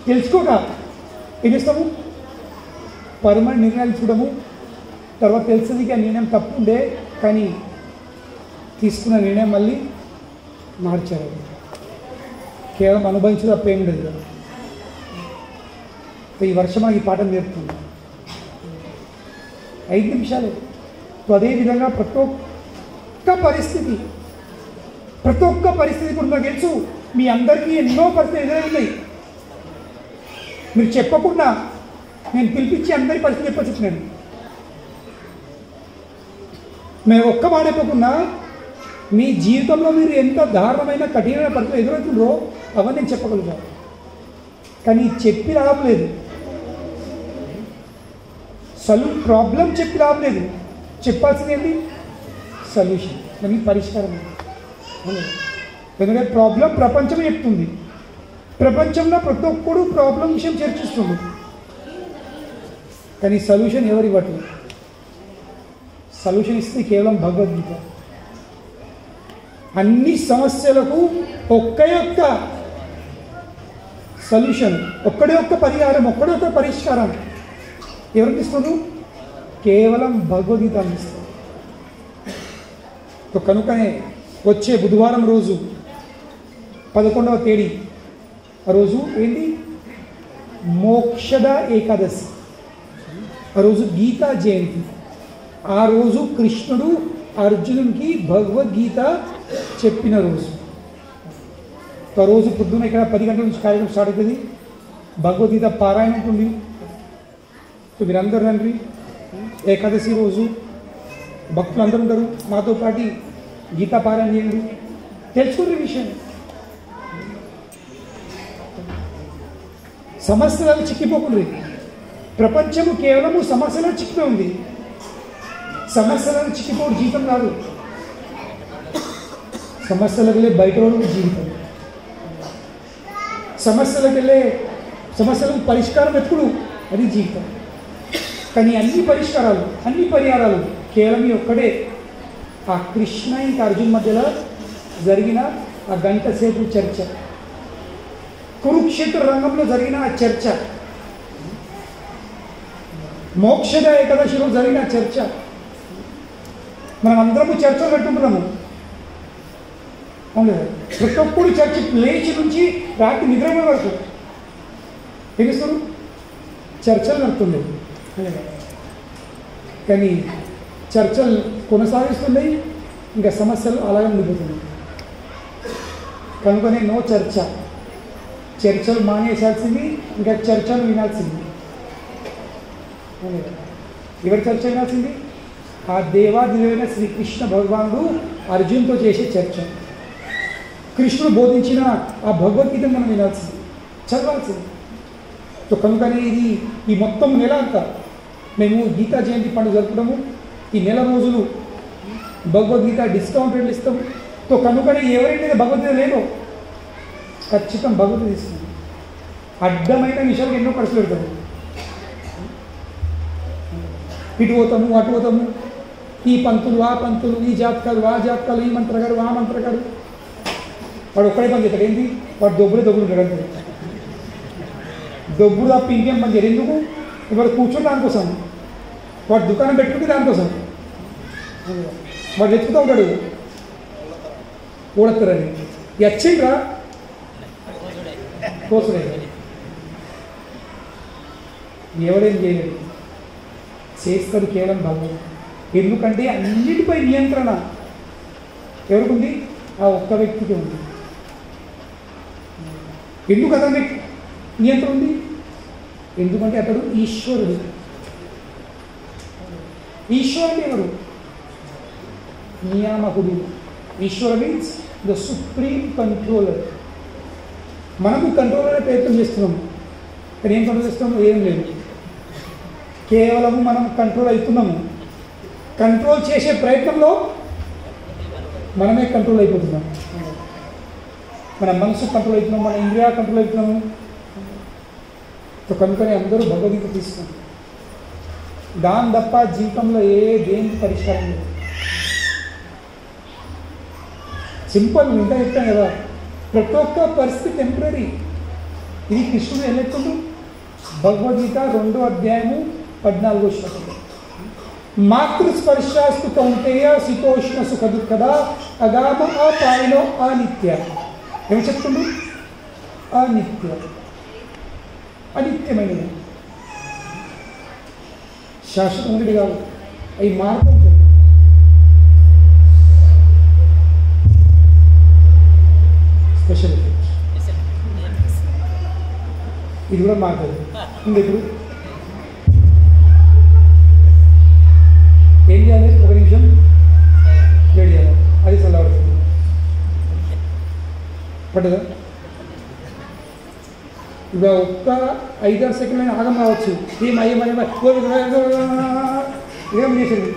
తెలుసుకోక ఏం చేస్తాము? పర్మనెంట్ నిర్ణయాలు చూడము. తర్వాత తెలిసింది ఆ నిర్ణయం తప్పు ఉండే, కానీ తీసుకున్న నిర్ణయం మళ్ళీ మార్చారు. కేవలం అనుభవించడం తప్ప ఏం ఉండదు కదా. ఈ వర్షం మనకి ఈ పాఠం నేర్పుతుంది. 5 నిమిషాలు. అదేవిధంగా ప్రతి ఒక్క పరిస్థితి ఇప్పుడు నాకు తెలుసు, మీ అందరికీ ఎన్నో పరిస్థితులు ఎదురవున్నాయి. మీరు చెప్పకుండా నేను పిలిపించి అందరి పరిస్థితి చెప్పచ్చు. మేము ఒక్క మాట చెప్పకుండా మీ జీవితంలో మీరు ఎంత దారుణమైన కఠినమైన పరిస్థితులు ఎదురవుతుందో అవన్నీ నేను చెప్పగలుగుతాను, కానీ చెప్పి రావట్లేదు. ప్రాబ్లం చెప్పి రావట్లేదు. చెప్పాల్సింది ఏంటి? సొల్యూషన్, దానికి పరిష్కారం. ఎందుకంటే ప్రాబ్లం ప్రపంచమే చెప్తుంది. ప్రపంచంలో ప్రతి ఒక్కడు ప్రాబ్లం విషయం చర్చిస్తుంది, కానీ సొల్యూషన్ ఎవరు ఇవ్వట్లేదు. సొల్యూషన్ ఇస్తే కేవలం భగవద్గీత. అన్ని సమస్యలకు ఒక్క సొల్యూషన్, ఒక్కడే ఒక్క పరిహారం, ఒక్కడే ఒక్క పరిష్కారం ఎవరికి ఇస్తుంది? కేవలం భగవద్గీత అందిస్తుంది. కనుకనే వచ్చే బుధవారం రోజు 11వ తేదీ ఆ రోజు ఏంటి? మోక్షద ఏకాదశి. ఆ రోజు గీతా జయంతి. ఆ రోజు కృష్ణుడు అర్జునునికి భగవద్గీత చెప్పిన రోజు. ఆ రోజు పొద్దున్న ఇక్కడ 10 గంటల నుంచి కార్యక్రమం స్టార్ట్ అవుతుంది. భగవద్గీత పారాయణ ఉంటుంది. మీరందరూ రండి. ఏకాదశి రోజు భక్తులు అందరూ ఉంటారు. మాతో పాటు గీతా పారాయణ చేయండి, తెలుసుకునే విషయం. సమస్యలను చిక్కిపోకుండా. ప్రపంచము కేవలము సమస్యలను చిక్కిపోయి ఉంది. సమస్యలను చిక్కిపోవడం జీవితం కాదు. సమస్యలకు వెళ్ళే బయట జీవితం. సమస్యలకు పరిష్కారం ఎప్పుడు అది జీవితం. కానీ అన్ని పరిహారాలు కేవలం ఒక్కడే. ఆ కృష్ణ ఇంకా అర్జున్ మధ్యలో జరిగిన ఆ గంట సేపు చర్చ, కురుక్షేత్ర రంగంలో జరిగిన ఆ చర్చ, మోక్షద ఏకాదశిలో జరిగిన చర్చ, మనం అందరము చర్చలు పెట్టుకుంటున్నాము. అవును కదా? ప్రతి ఒక్కడు చర్చ లేచి నుంచి రాత్రి నిద్రపోయే వరకు తెలుసు చర్చలు నడుతుంది. కానీ చర్చలు కొనసాగిస్తున్నాయి, ఇంకా సమస్యలు అలాగే ఉండిపోతున్నాయి. కనుకనే నో చర్చలు మానేసాల్సింది, ఇంకా చర్చలు వినాల్సింది. ఎవరి చర్చ వినాల్సింది? ఆ దేవాదివైన శ్రీకృష్ణ భగవానుడు అర్జున్తో చేసే చర్చ. కృష్ణుడు బోధించిన ఆ భగవద్గీత మనం వినాల్సింది, చదవాల్సింది. కనుకనే ఇది ఈ మొత్తం నెల అంతా మేము గీతా జయంతి పండుగ జరుపుకుంటాము. ఈ నెల రోజులు భగవద్గీత డిస్కౌంట్ రేట్లు ఇస్తాం. తో కనుకనే ఎవరైతే భగవద్గీత లేదో ఖచ్చితంగా భగవద్గీత ఇస్తుంది. అడ్డమైన విషయాలు ఎన్నో ఖర్చు పెడతాము. ఇటు పోతాము అటు పోతాము, ఈ పంతులు ఆ పంతులు, ఈ జాతకాలు ఆ జాతకాలు, ఈ మంత్రగారు ఆ మంత్రగారు. వాడు ఒక్కడే పని చేస్తాడు. ఏంటి వాడు దొబ్బులు ఉంటాడు అంతే. దొబ్బులు తప్ప ఇంకేం పని చేయడు. ఎందుకు? ఇవాడు కూర్చొని దానికోసం, వాడు దుకాణం పెట్టుకుంటే దానికోసం, వాడు వెతుకుతూ ఉంటాడు ఓడతారని. వచ్చిండ్రా కోసమే ఎవడేం చేయలేదు, చేస్తారు కేవలం భగవంతుడు. ఎందుకంటే అన్నిటిపై నియంత్రణ ఎవరికి? ఆ ఒక్క వ్యక్తికి ఉంది. ఎందుకు అతని నియంత్రణ ఉంది? ఎందుకంటే అతడు ఈశ్వరుడు. ఈశ్వరుడు ఎవరు? నియామకుడు. ఈశ్వర మీన్స్ ద సుప్రీం కంట్రోలర్. మనకు కంట్రోలర్ ప్రయత్నం చేస్తున్నాము, కానీ ఏం కంట్రోల్ చేస్తున్నాము? ఏం లేదు. కేవలము మనం కంట్రోల్ అవుతున్నాము. కంట్రోల్ చేసే ప్రయత్నంలో మనమే కంట్రోల్ అయిపోతున్నాం. మన మనసు కంట్రోల్ అవుతున్నాము, మన ఇంద్రియ కంట్రోల్ అవుతున్నాము. కనుకనే అందరూ భగవద్గీత తీసుకుంటారు. దాని తప్ప జీవితంలో దేనికి పరిష్కారం లేదు. సింపుల్. ఇంకా చెప్తాను కదా, ప్రతి ఒక్క పరిస్థితి టెంపరీ. ఇది కృష్ణుడు ఎల్లెత్తుడు భగవద్గీత 2వ అధ్యాయము 14వ శ్లోకం. మాతృస్పర్శాస్తు కౌంతేయ శీతోష్ణ సుఖ దుఃఖద అగామ అపాయనో అనిత్య. ఏమి చెప్తుండు? అనిత్య, అనిత్యమైనది, శాశ్వతమైనది కాదు. అవి మార్గం స్పెషల్ ఎఫెక్ట్. ఇది కూడా మారుతుంది. ఉంది. ఇప్పుడు ఏం చేయాలి? 1 నిమిషం వేడి చేయాలి. అది చల్లబడుతుంది. పట్టదా? ఇక ఒక్క 5-6 సెకండ్లైనా ఆగం కావచ్చు. ఏం చేసేది?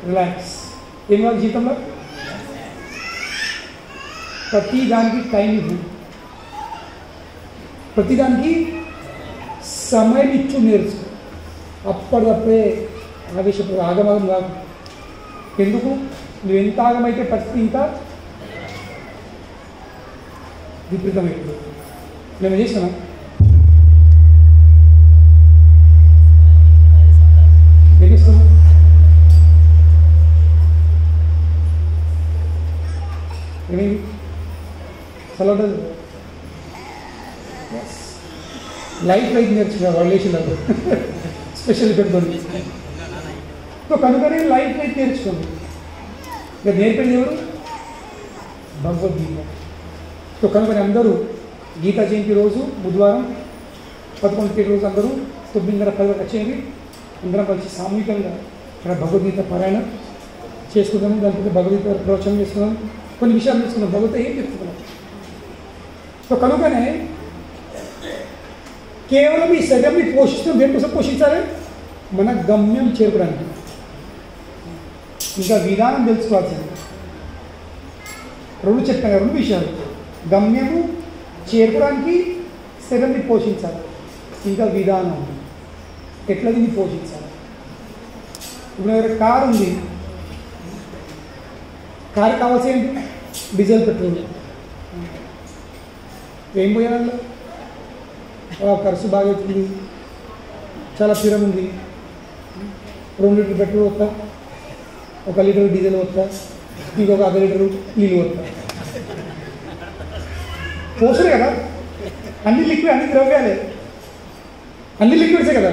రిలాక్స్. ఏం కావాలి జీవితంలో? ప్రతిదానికి టైం ఇవ్వు, ప్రతిదానికి సమయం ఇచ్చు నేర్చుకో. అప్పటికప్పుడే ఆవేశపడు, ఆగమాగం కాదు. ఎందుకు? నువ్వు ఎంత ఆగమైతే పరిస్థితి ఇంకా విపరీతమైపోతుంది. మేము చేసినా ఏమిస్తున్నాం? ఏమేమి చల్లదు. లైఫ్ నేర్చుకున్నా వాళ్ళు వేసినారు స్పెషల్ పెట్టుకోండి. సో కనుకనే లైఫ్ నేర్చుకోండి. ఇక నేర్పేది ఎవరు? భగవద్గీత. సో కనుకనే అందరూ గీతా జయంతి రోజు బుధవారం 11 రోజు అందరూ 9:10 వచ్చేది. అందరం కలిసి సామూహికంగా ఇక్కడ భగవద్గీత పారాయణ చేసుకుందాము. దానిపై భగవద్గీత ప్రవచనం చేసుకున్నాం. కొన్ని విషయాలు తెలుసుకున్నాం. భగవద్గీత ఏం చెప్తున్నాం? సో కనుకనే కేవలం ఈ శరీరాన్ని పోషిస్తాం. దేనికోసం పోషించాలి? మన గమ్యం చేరుకోవడానికి. ఇంకా విధానం తెలుసుకోవాల్సింది. 2 చెప్పాను, 2 విషయాలు. గమ్యము చేరుకోవడానికి శరీరాన్ని పోషించాలి. ఇంకా విధానం ఎట్లా దీన్ని పోషించాలి. ఇప్పుడు దగ్గర కారు ఉంది. కారు కావాల్సి ఏంటి? Diesel, petrol. ఏం పోయాలి? ఖర్చు బాగా అవుతుంది, చాలా పీరం ఉంది. 2 లీటర్ పెట్రోల్ వస్తా, 1 లీటర్ డీజిల్ వస్తా, ఇంకొక 1/2 లీటరు నీళ్ళు వస్తా. పోసరే కదా, అన్ని లిక్విడ్, అన్ని ద్రవ్యాలే, అన్ని లిక్విడ్సే కదా.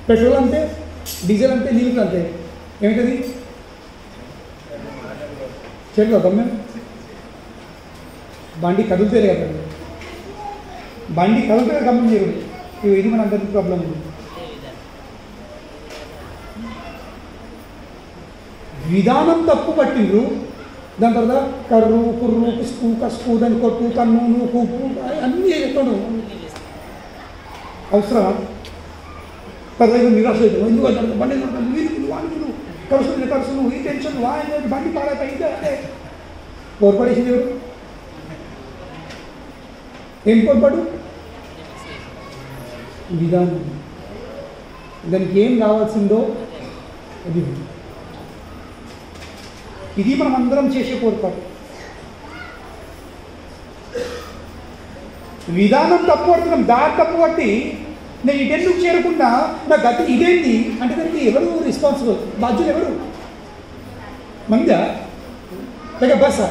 పెట్రోల్ అంతే, డీజిల్ అంతే, నీళ్ళు అంతే. ఏమిటది? చేరుకో గమ్యం. బండి కదులుతే కదా, బండి కదులుతే గమ్యం చేరుడు. ఇది మన అందరికీ ప్రాబ్లం ఉంది. విధానం తప్పు పట్టిండ్రు. దాని తర్వాత కర్రు, కుర్రు, కుస్కు, కస్కు, దాని కొట్టు, కన్ను, నూకు, అన్నీ ఎక్కడు అవసరం. పదవి నిరాశ అవుతావు, ఎందుకు అంటారు బండి వీరుకులు వాడుకులు కరుసులు ఈ టెన్షన్ వాయిదా బండి పాడైపోయి ఇంకా అంటే పొరపడేసింది ఎవరు? ఏం పొరపాటు? విధానం. దానికి ఏం కావాల్సిందో అది. ఇది మనం అందరం చేసే పొరపాటు. విధానం తప్పు పడుతున్నాం, దారి తప్పు పట్టి నేను ఇటెందుకు చేరకుండా నా గతి ఇదేంటి అంటే దానికి ఎవరు రెస్పాన్సిబుల్? బాధ్యులు ఎవరు? మందా లేక బస్సా?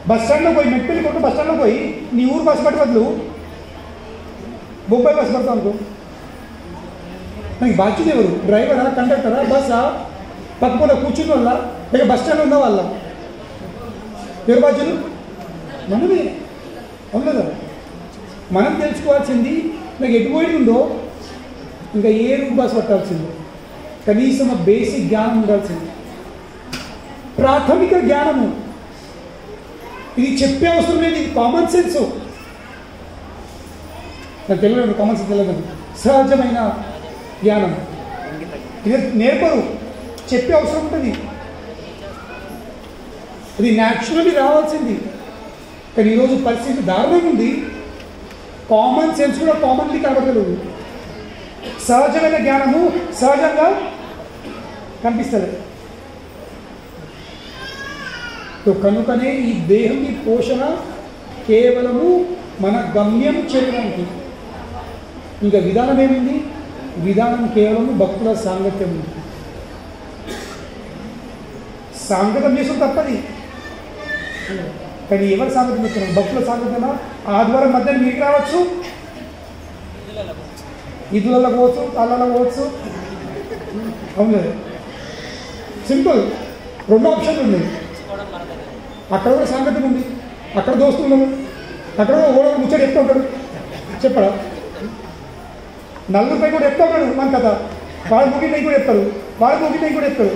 బస్ స్టాండ్లో పోయి మెట్పల్లి కొట్టు బస్ స్టాండ్లో పోయి నీ ఊరు బస్సు పట్టి బదులు బొంబాయి బస్సు పడతావు అనుకో, నాకు బాధ్యత ఎవరు? డ్రైవరా, కండక్టరా, బస్సా, పక్కన కూర్చుని వాళ్ళ లేక బస్ స్టాండ్లో ఉన్న వాళ్ళ? ఎవరు బాధ్యులు? మనమే. అవును కదా? మనం తెలుసుకోవాల్సింది నాకు ఎటు పోయి ఉందో ఇంకా ఏ రూట్ బస్ పట్టాల్సిందో కనీసం ఆ బేసిక్ జ్ఞానం ఉండాల్సింది, ప్రాథమిక జ్ఞానము. ఇది చెప్పే అవసరం లేదు, ఇది కామన్ సెన్స్. నాకు తెలియదు, కామన్ సెన్స్ తెలియదు, సహజమైన జ్ఞానం. ఇది నేర్పరు, చెప్పే అవసరం ఉంటుంది, ఇది న్యాచురల్లీ రావాల్సింది. కానీ ఈరోజు పరిస్థితి దారుణంగా ఉంది. కామన్ సెన్స్ కూడా కామన్లీ కనబడగలదు, సహజమైన జ్ఞానము సహజంగా కనిపిస్తుంది. కనుకనే ఈ దేహంకి పోషణ కేవలము మన గమ్యం చేయడానికి. ఇంకా విధానం ఏమింది? విధానం కేవలము భక్తుల సాంగత్యం ఉంది. సాంగత్యం చేసిన తప్పది, కానీ ఎవరు సాంగత్యం చేస్తున్నాం? భక్తుల సాంగత్యమా? ఆదివారం మధ్యాహ్నం మీకు రావచ్చు, ఈదులలో పోవచ్చు, తాళ్ళలో పోవచ్చు. అవును, సింపుల్. రెండు ఆప్షన్లు ఉన్నాయి. అక్కడ కూడా సాంగత్యం ఉంది, అక్కడ దోస్తున్నాము, అక్కడ కూడా ముచ్చట చెప్తూ ఉంటాడు. చెప్పడా? నలుగురిపై కూడా చెప్తూ ఉంటాడు మన కథ. వాడు ముగినవి కూడా చెప్తారు, వాడు ముగినవి కూడా చెప్తారు.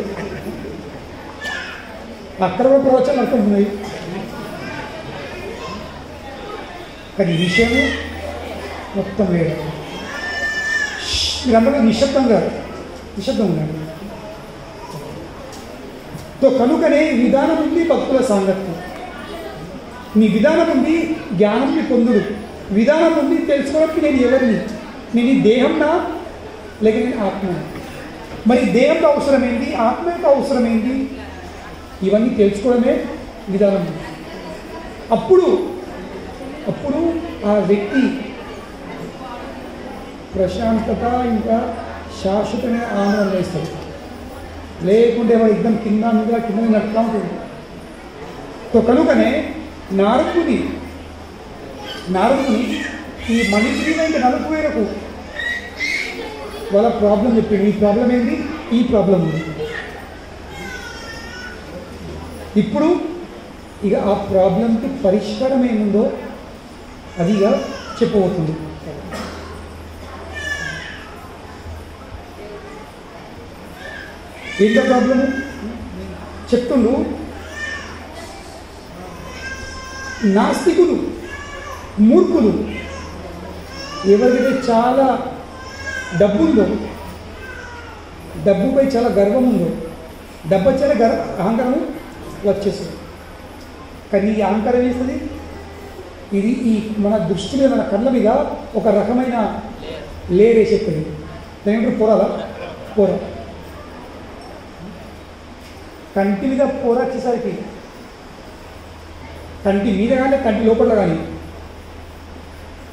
అక్కడ కూడా ప్రవచనాలు అనుకుంటున్నాయి. కానీ విషయము మొత్తం లేదు. మీరందరూ నిశ్శబ్దంగా ఉండండి. కనుకనే విధానం ఉంది భక్తుల సాంగత్యం. నీ విధానం ఉంది జ్ఞానాన్ని పొందుడు, విధానం ఉంది తెలుసుకోవడానికి నేను ఎవరిని, నేను ఈ దేహంనా లేక నేను ఆత్మ. మరి దేహంలో అవసరం ఏంటి, ఆత్మ యొక్క అవసరం ఏంటి, ఇవన్నీ తెలుసుకోవడమే విధానం. అప్పుడు ఆ వ్యక్తి ప్రశాంతత ఇంకా శాశ్వతమైన ఆనందం వేస్తాడు. లేకుంటే వాడు యుద్ధం కింద నడుపుతూ ఉంటుంది. కనుకనే నారదుని ఈ మణిగ్రీవ ఇంకా నలుపు వేరకు వాళ్ళ ప్రాబ్లం చెప్పింది. ఈ ప్రాబ్లం ఏంటి? ఈ ప్రాబ్లం ఉంది. ఇప్పుడు ఇక ఆ ప్రాబ్లంకి పరిష్కారం ఏముందో అది ఇక చెప్పబోతుంది. ఏంటో ప్రాబ్లము చెప్తుండు. నాస్తికులు, మూర్ఖులు, ఎవరికైతే చాలా డబ్బు ఉందో, డబ్బుపై చాలా గర్వం ఉందో, డబ్బు చాలా అహంకారం వచ్చేస్తుంది. కానీ ఈ అహంకారం వేస్తుంది, ఇది ఈ మన దృష్టి మీద, మన కళ్ళ మీద ఒక రకమైన లేర్ వేసేస్తుంది. దాని పొర కంటి మీద పొర వచ్చేసరికి, కంటి మీద కానీ కంటి లోపల కానీ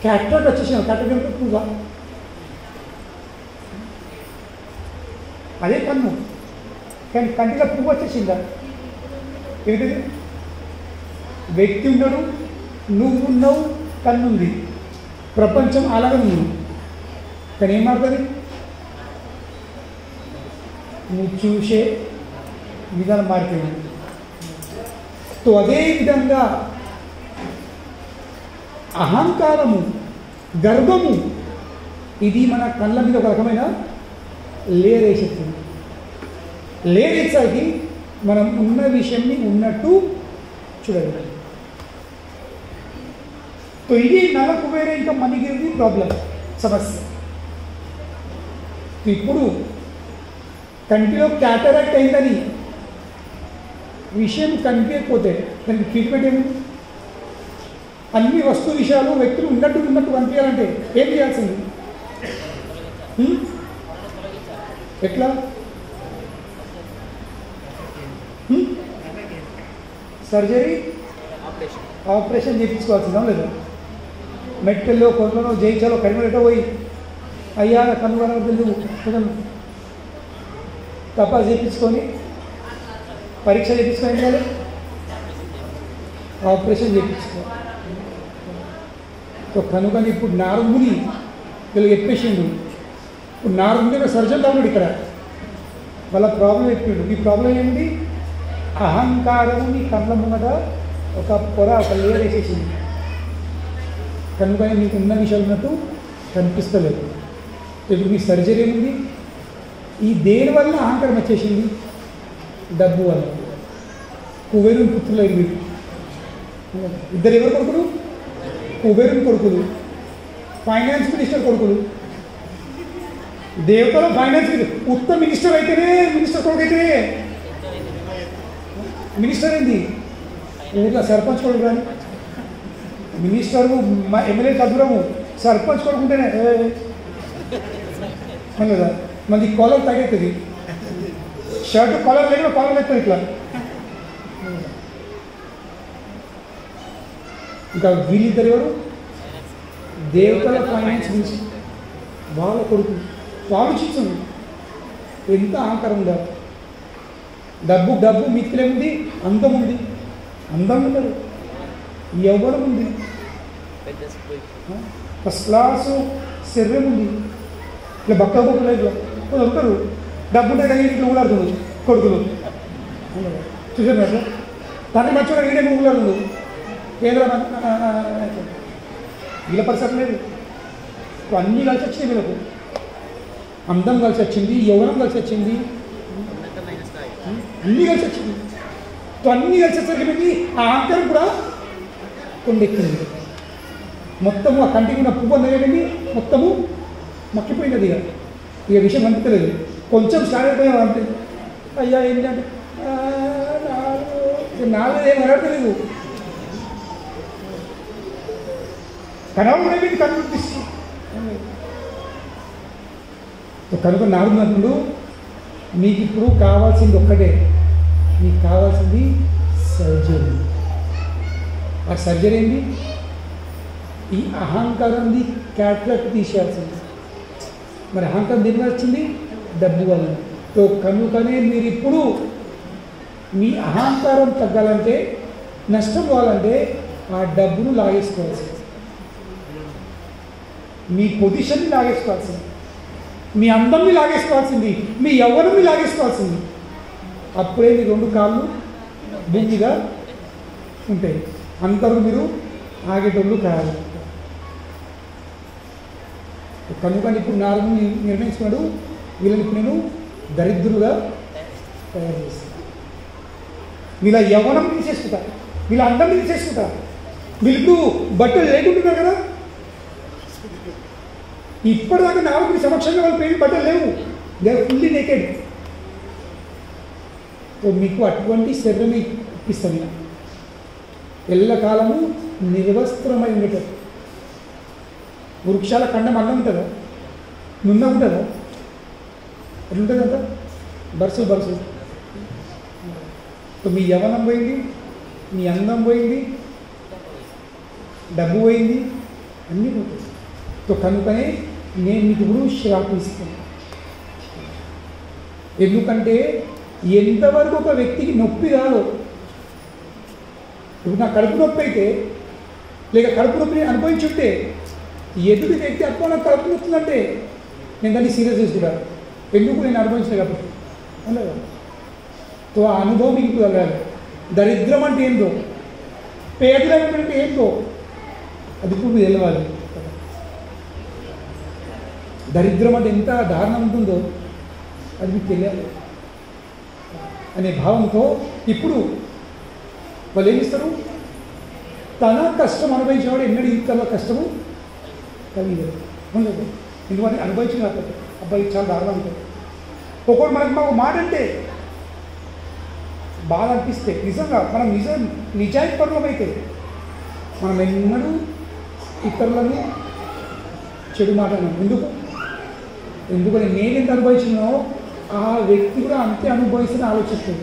క్యాటరాక్ట్ వచ్చేసాను. క్యాటరాక్ట్ పువ్వ, అదే కన్ను, కానీ కంటిలో పువ్వు వచ్చేసిందా? ఏంటిది? వ్యక్తి ఉన్నాడు, నువ్వు ఉన్నావు, కన్నుంది, ప్రపంచం అలాగే ఉంది. కానీ ఏం మారుతుంది? నువ్వు చూసే విధానం మారిపోయింది. అదే విధంగా అహంకారము, గర్వము, ఇది మన కళ్ళ మీద ఒక రకమైన లేర్ వేసేస్తుంది. లేర్ వేసేసరికి మనం ఉన్న విషయంని ఉన్నట్టు చూడగలం. ఇది నలకు వేరే ఇంకా మణిగిరిది ప్రాబ్లం, సమస్య. ఇప్పుడు కంటిలో క్యాటరాక్ట్ అయిందని విషయం కనిపించకపోతే దానికి ట్రీట్మెంట్ ఏమి? అన్ని వస్తు విషయాలు వ్యక్తులు ఉన్నట్టు కనిపించాలంటే ఏం చేయాల్సింది? ఎట్లా? సర్జరీ ఆపరేషన్ చేయించుకోవాల్సిందా లేదా? మెట్కల్లో కొండలో జయించాలో కరిమేటో పోయి అయ్యా కనుగొనవద్దు కొంచెం తపాసు చేయించుకొని పరీక్ష చేయించుకొని కదా ఆపరేషన్ చేయించుకోవాలి. కనుకని ఇప్పుడు నారదుని వీళ్ళు చెప్పేసిండు. ఇప్పుడు నారదుని సర్జన్ రావుడు ఇక్కడ వాళ్ళ ప్రాబ్లం చెప్పిండు. ఈ ప్రాబ్లం ఏంటి? అహంకారము నీ కళ్ళ ముంగట ఒక పొర ఒక లేయర్ వేసేసింది కనుకనే మీకు ఉన్న విషయాలు ఉన్నట్టు కనిపిస్తలేదు. ఇప్పుడు మీ సర్జరీ ఏముంది? ఈ దేని వల్ల అహంకారం వచ్చేసింది? డబ్బు వల్ల. కుబేరుని పుత్రులు వీరు ఇద్దరు ఎవరు కొడుకులు? కుబేరుని కొడుకులు, ఫైనాన్స్ మినిస్టర్ కొడుకులు. దేవతలో ఫైనాన్స్ ఉత్తమ మినిస్టర్ అయితేనే మినిస్టర్ కొడుకు అయితేనే మినిస్టర్ ఏంది? ఊర్లో సర్పంచ్ కొడుకు కానీ మినిస్టరు మా ఎమ్మెల్యే కదురము సర్పంచ్ కొడుకుంటేనే కదా మనకి కాలర్ తగ్గవుతుంది. షర్ట్ కాలర్ లేక కాలర్ అవుతుంది ఇట్లా. ఇంకా వీళ్ళిద్దరు ఎవరు? దేవతల ఫైనాన్స్ మినిస్టర్ వాళ్ళ కొడుకు. ఆలోచించండి ఎంత అహంకారం ఉందా. డబ్బు మిత్రులేముంది? అందం ఉంది. అందం ఉండదు, యవ్వనం ఉంది, ఫస్ట్ క్లాసు శరీరం ఉంది. ఇట్లా బక్క బొక్కలు ఇట్లా కొంచెం ఉంటారు. డబ్బు ఉంటే కానీ ఇట్లా ఊలాడుతుంది కొడుకులు. చూసారు అట్లా తండ్రి మంచిగా ఈడే ఊలాడుతుంది. కేంద్ర వీళ్ళ పరిస్థితి లేదు. అన్నీ కలిసి వచ్చినాయి వీళ్ళకు. అందం కలిసి వచ్చింది, యవ్వనం కలిసి వచ్చింది, అన్నీ కలిసి వచ్చింది. అన్నీ కలిసి వచ్చేసరికి ఆ అహంకారం కూడా కొండెక్కింది. మొత్తము ఆ కంటికి ఉన్న పువ్వు అనేది మొత్తము మక్కిపోయినది. ఇక విషయం అనిపించలేదు. కొంచెం స్టార్ట్ అయిపోయాం అంటే అయ్యా ఏంటంటే నాలుగు ఏం అడగలేదు. కనవడమేది కనిపిస్తుంది కనుక నాడున్నప్పుడు మీకు ఇప్పుడు కావాల్సింది ఒక్కటే. మీకు కావాల్సింది సర్జరీ. ఆ సర్జరీ ఏంటి? ఈ అహంకారాన్ని క్యాటరాక్ట్ తీసేయాల్సింది. మరి అహంకారం దేని వల్ల వచ్చింది? డబ్బు వల్ల. కనుకనే మీరు ఇప్పుడు మీ అహంకారం తగ్గాలంటే, నష్టం కావాలంటే ఆ డబ్బును లాగేసుకోవాల్సింది, మీ పొజిషన్ని లాగేసుకోవాల్సింది, మీ అందంని లాగేసుకోవాల్సింది, మీ యవ్వనాన్ని లాగేసుకోవాల్సింది. అప్పుడే మీ రెండు కాళ్ళు బుద్ధిగా ఉంటాయి. అంతవరకు మీరు ఆగేటోళ్ళు కాదు. కనుకని ఇప్పుడు నారదు నిర్ణయించుకున్నాడు, వీళ్ళని ఇప్పుడు నేను దరిద్రులుగా తయారు చేస్తాను. వీళ్ళ యవ్వనం తీసేసుకుంటా, వీళ్ళ అందం తీసేసుకుంటా. వీళ్ళు ఇప్పుడు బట్టలు లేకుంటున్నారు కదా. ఇప్పటిదాకా నారదుడి సమక్షంగా వాళ్ళ పేరు బట్టలు లేవు. They are fully naked. మీకు అటువంటి శరీరమే ఇప్పిస్తాను. ఎల్లకాలము నిర్వస్త్రమై ఉండేటట్టు. వృక్షాల కండం అన్నం ఉంటుందా? నున్న ఉంటుందా? ఎట్లుంటుందంట? బరుసు. మీ యవనం పోయింది, మీ అందం పోయింది, డబ్బు పోయింది, అన్నీ పోతుంది. కనుకనే నేను మీకు ఇప్పుడు శ్రాపం ఇస్తాను. ఎందుకంటే ఎంతవరకు ఒక వ్యక్తికి నొప్పి కాదు. ఇప్పుడు నా కడుపు నొప్పి అయితే, లేక కడుపు నొప్పిని అనుభవించుంటే, ఎదుటి వ్యక్తి అప్పుడు నాకు కడుపు నొప్పుందంటే నేను దాన్ని సీరియస్ చేసుకుంటాను. ఎందుకు? నేను అనుభవించిన కాబట్టి. అవునా? ఆ అనుభవం మీకు కలగాలి. దరిద్రం అంటే ఏందో, పేదలం అంటే ఏందో అది ఇప్పుడు మీరు వెళ్ళవాలి. దరిద్రం అంటే ఎంత దారుణం ఉంటుందో అది మీకు తెలియాలి అనే భావంతో ఇప్పుడు వాళ్ళు ఏమిస్తారు? తన కష్టం అనుభవించినవాడు ఎన్నడూ ఇతరుల కష్టము కలిగదు. ఎందుకంటే అనుభవించిన అబ్బాయి చాలా దారుణం ఉంటుంది. ఒక్కొక్కటి మనకు మాకు మాట అంటే బాధ అనిపిస్తే నిజంగా మనం నిజాయితీ పరులమైతే మనం ఎన్నడూ ఇతరులను చెడు మాట అన్నాం. ఎందుకని నేనెంత అనుభవించినో ఆ వ్యక్తి కూడా అంతే అనుభవిస్తున్న ఆలోచిస్తుంది.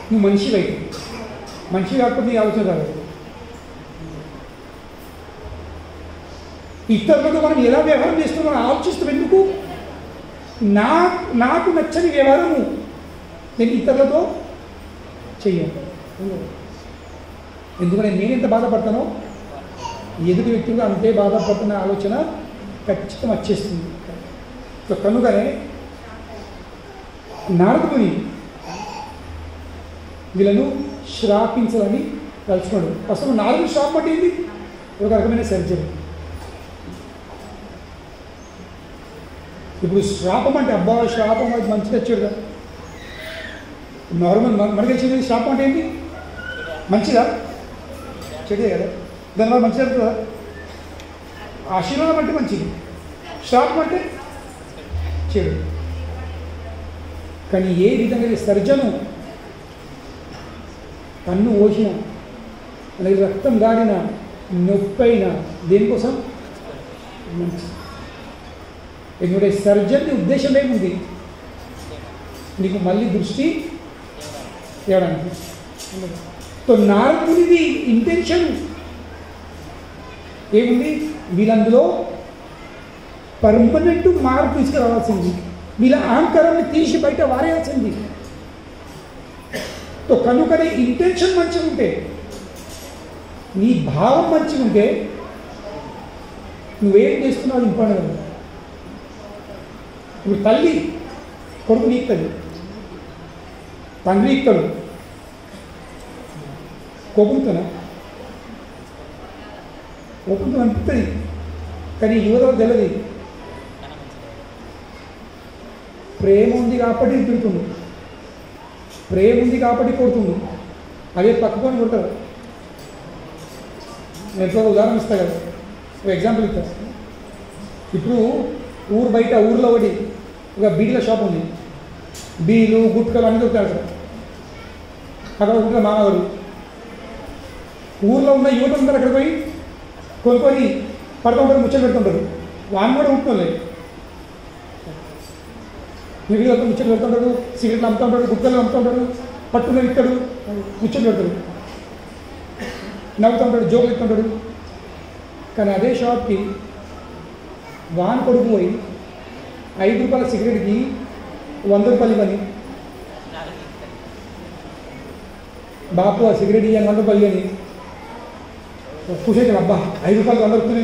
నువ్వు మనిషివి అయితే మనిషి కాకపోతే నీ ఆలోచన రాదు. ఇతరులతో మనం ఎలా వ్యవహారం చేస్తున్నాం ఆలోచిస్తాం. ఎందుకు? నాకు నచ్చని వ్యవహారము నేను ఇతరులతో చెయ్యను. ఎందుకంటే నేను ఎంత బాధపడతానో ఎదుటి వ్యక్తులు అంతే బాధపడుతున్న ఆలోచన ఖచ్చితంగా వచ్చేస్తుంది. సో కనుకనే నారదుని వీళ్ళను శ్రాపించాలని తలుచుకోండి. అసలు నారదుని శ్రాపం అంటే ఏంటి? ఒక రకమైన సర్జరీ. ఇప్పుడు శ్రాపం అంటే అబ్బా శ్రాపం అది మంచిగా వచ్చాడు కదా. నార్మల్ మనకి వచ్చింది శ్రాపం అంటే ఏంటి? మంచిదా? చెడే కదా. దానివల్ల మంచిగా కదా. ఆశీర్వాదం అంటే మంచిది, శ్రాపం అంటే చెడు. కానీ ఏ విధంగా సర్జను కన్ను ఓసిన అలాగే రక్తం గాడిన నొప్పైన దేనికోసం? మంచి. ఎందుకంటే సర్జన్ ఉద్దేశం ఏముంది? నీకు మళ్ళీ దృష్టి తేవడానికి. సో నారదునిది ఇంటెన్షన్ ఏముంది? వీళ్ళందులో పర్మనెంట్ మార్పు తీసుకురావాల్సింది, వీళ్ళ అహంకారాన్ని తీసి బయట వారేయాల్సింది. సో కనుకనే ఇంటెన్షన్ మంచిగా ఉంటే, నీ భావం మంచిగా ఉంటే నువ్వేం చేస్తున్నావు ఇంపార్టెంట్ కదా. ఇప్పుడు తల్లి కొడుకుని ఇస్తుంది, తండ్రి ఇస్తాడు, కోపంతోనా? కోపంతో అనిపిస్తుంది. కానీ యువత తెలియదు, ప్రేమ ఉంది కాబట్టి తిడుతుండు, ప్రేమ ఉంది కాబట్టి కొడుతుండు. అదే పక్కకొని కొట్టారు. నేను ఎప్పుడో ఉదాహరణ ఇస్తా కదా, ఒక ఎగ్జాంపుల్ ఇస్తా. ఇప్పుడు బయట ఊర్లో ఒకటి ఒక బీడీల షాప్ ఉంది. బీలు గుట్కలు అన్నీ దొరుకుతారు అక్కడ. అక్కడ ఉంటుంది మామగారు. ఊర్లో ఉన్న యువత అందరూ అక్కడ పోయి కొనుక్కొని పడుతూ ఉంటారు, ముచ్చట పెడుతుంటారు. వాడిని కూడా ఉంటున్నారు, మిగిలిన ముచ్చట పెడుతుంటారు, సిగరెట్లు అమ్ముతూ ఉంటాడు, గుట్టలు అమ్ముతూ ఉంటాడు, పట్టుకుని ఇస్తాడు, ముచ్చట పెడతాడు, నవ్వుతూ ఉంటాడు, జోకులు ఇస్తుంటాడు. కానీ అదే షాప్కి వాన్ కొడుకు పోయి 5 రూపాయల సిగరెట్కి 100 రూపాయలు ఇవ్వని, బాపు ఆ సిగరెట్ ఇవ్వని 100 రూపాయలు ఇవ్వని కూర్చొని, అబ్బా 5 రూపాయలు 100 రూపాయలు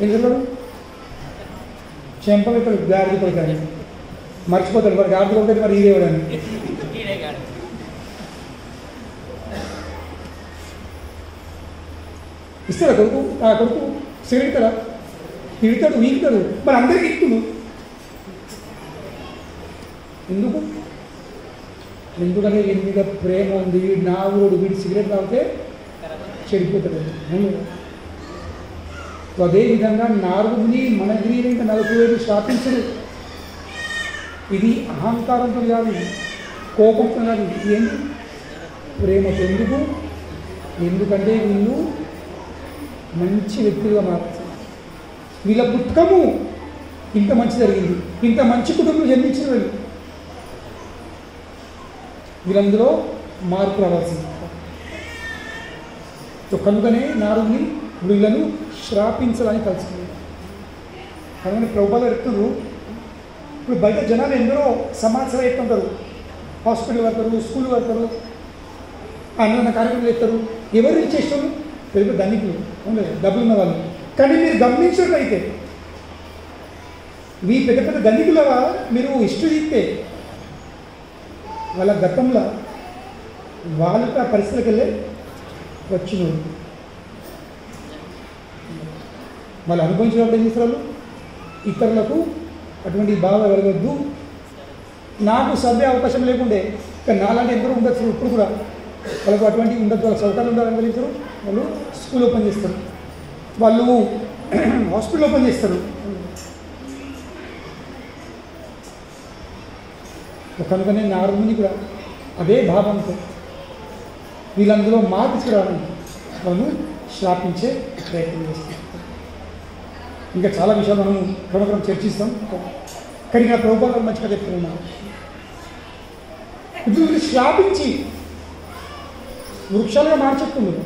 ఏం చెప్తాడు? చెంపలు ఇక్కడ గాడిది కొడుతాడు, మర్చిపోతాడు. మరి గాడిది కొడుతుంది, మరి ఇదేవాడని ఇస్తాడా కొడుకు? ఆ కొడుకు సిగరెట్ కదా తిడతాడు, వీగుతాడు, మరి అందరికీ ఇస్తుంది. ఎందుకంటే వీడి మీద ప్రేమ ఉంది, వీడి నా ఊడు, వీడి సిగరెట్ తాగితే చెడిపోతాడు. అదేవిధంగా నారదుని మనగిరి ఇంకా 40,000 స్థాపించడు. ఇది అహంకారంతో కాదు, కోపంతో కాదు, ఏంటి? ప్రేమతో. ఎందుకంటే వీళ్ళు మంచి వ్యక్తులుగా మారుతారు. వీళ్ళ పుట్టుకము ఇంత మంచి జరిగింది, ఇంత మంచి కుటుంబం జన్మించిన వాళ్ళు, వీళ్ళందులో మార్పు రావాల్సింది. కనుకనే నారదుని వీళ్ళను శ్రాపించాలని తలుచుకున్నారు. కనుక ప్రభుపాలు చెప్తున్నారు, ఇప్పుడు బయట జనాలు ఎందరో సమాచారం ఎత్తుంటారు, హాస్పిటల్ వెళ్తారు, స్కూల్ వెళ్తారు, అన్న కార్యక్రమాలు ఎత్తారు. ఎవరు ఇచ్చేస్తారు? పెద్ద ధనికులు, డబ్బులు ఉన్న వాళ్ళు. కానీ మీరు గమనించినట్లయితే మీ పెద్ద పెద్ద ధనికుల మీరు హిస్టరీ ఇస్తే వాళ్ళ గతంలో వాళ్ళకి ఆ పరిస్థితికి వెళ్ళే వచ్చిన వాళ్ళు అనుభవించినప్పుడు ఏం చేస్తారు? ఇతరులకు అటువంటి బాధ కలగద్దు, నాకు సభ్య అవకాశం లేకుండే, కానీ నాలాంటి ఎందరో ఉండొచ్చు ఇప్పుడు కూడా, వాళ్ళకు అటువంటి ఉండదు, వాళ్ళ సౌకర్యాలు ఉండాలని కలిగిస్తారు. వాళ్ళు స్కూల్ ఓపెన్ చేస్తారు, వాళ్ళు హాస్పిటల్ ఓపెన్ చేస్తారు. కనుకనే నారదుని కూడా అదే భావంతో వీళ్ళందులో మార్పు తీసుకురావడానికి మనం శ్రాపించే ప్రయత్నం చేస్తాం. ఇంకా చాలా విషయాలు మనం క్రమక్రమం చర్చిస్తాం. కానీ నా ప్రభుత్వాలు మంచిగా చెప్తున్నాను. ఇప్పుడు వీళ్ళు శ్రాపించి వృక్షాలుగా మార్చెత్తున్నారు.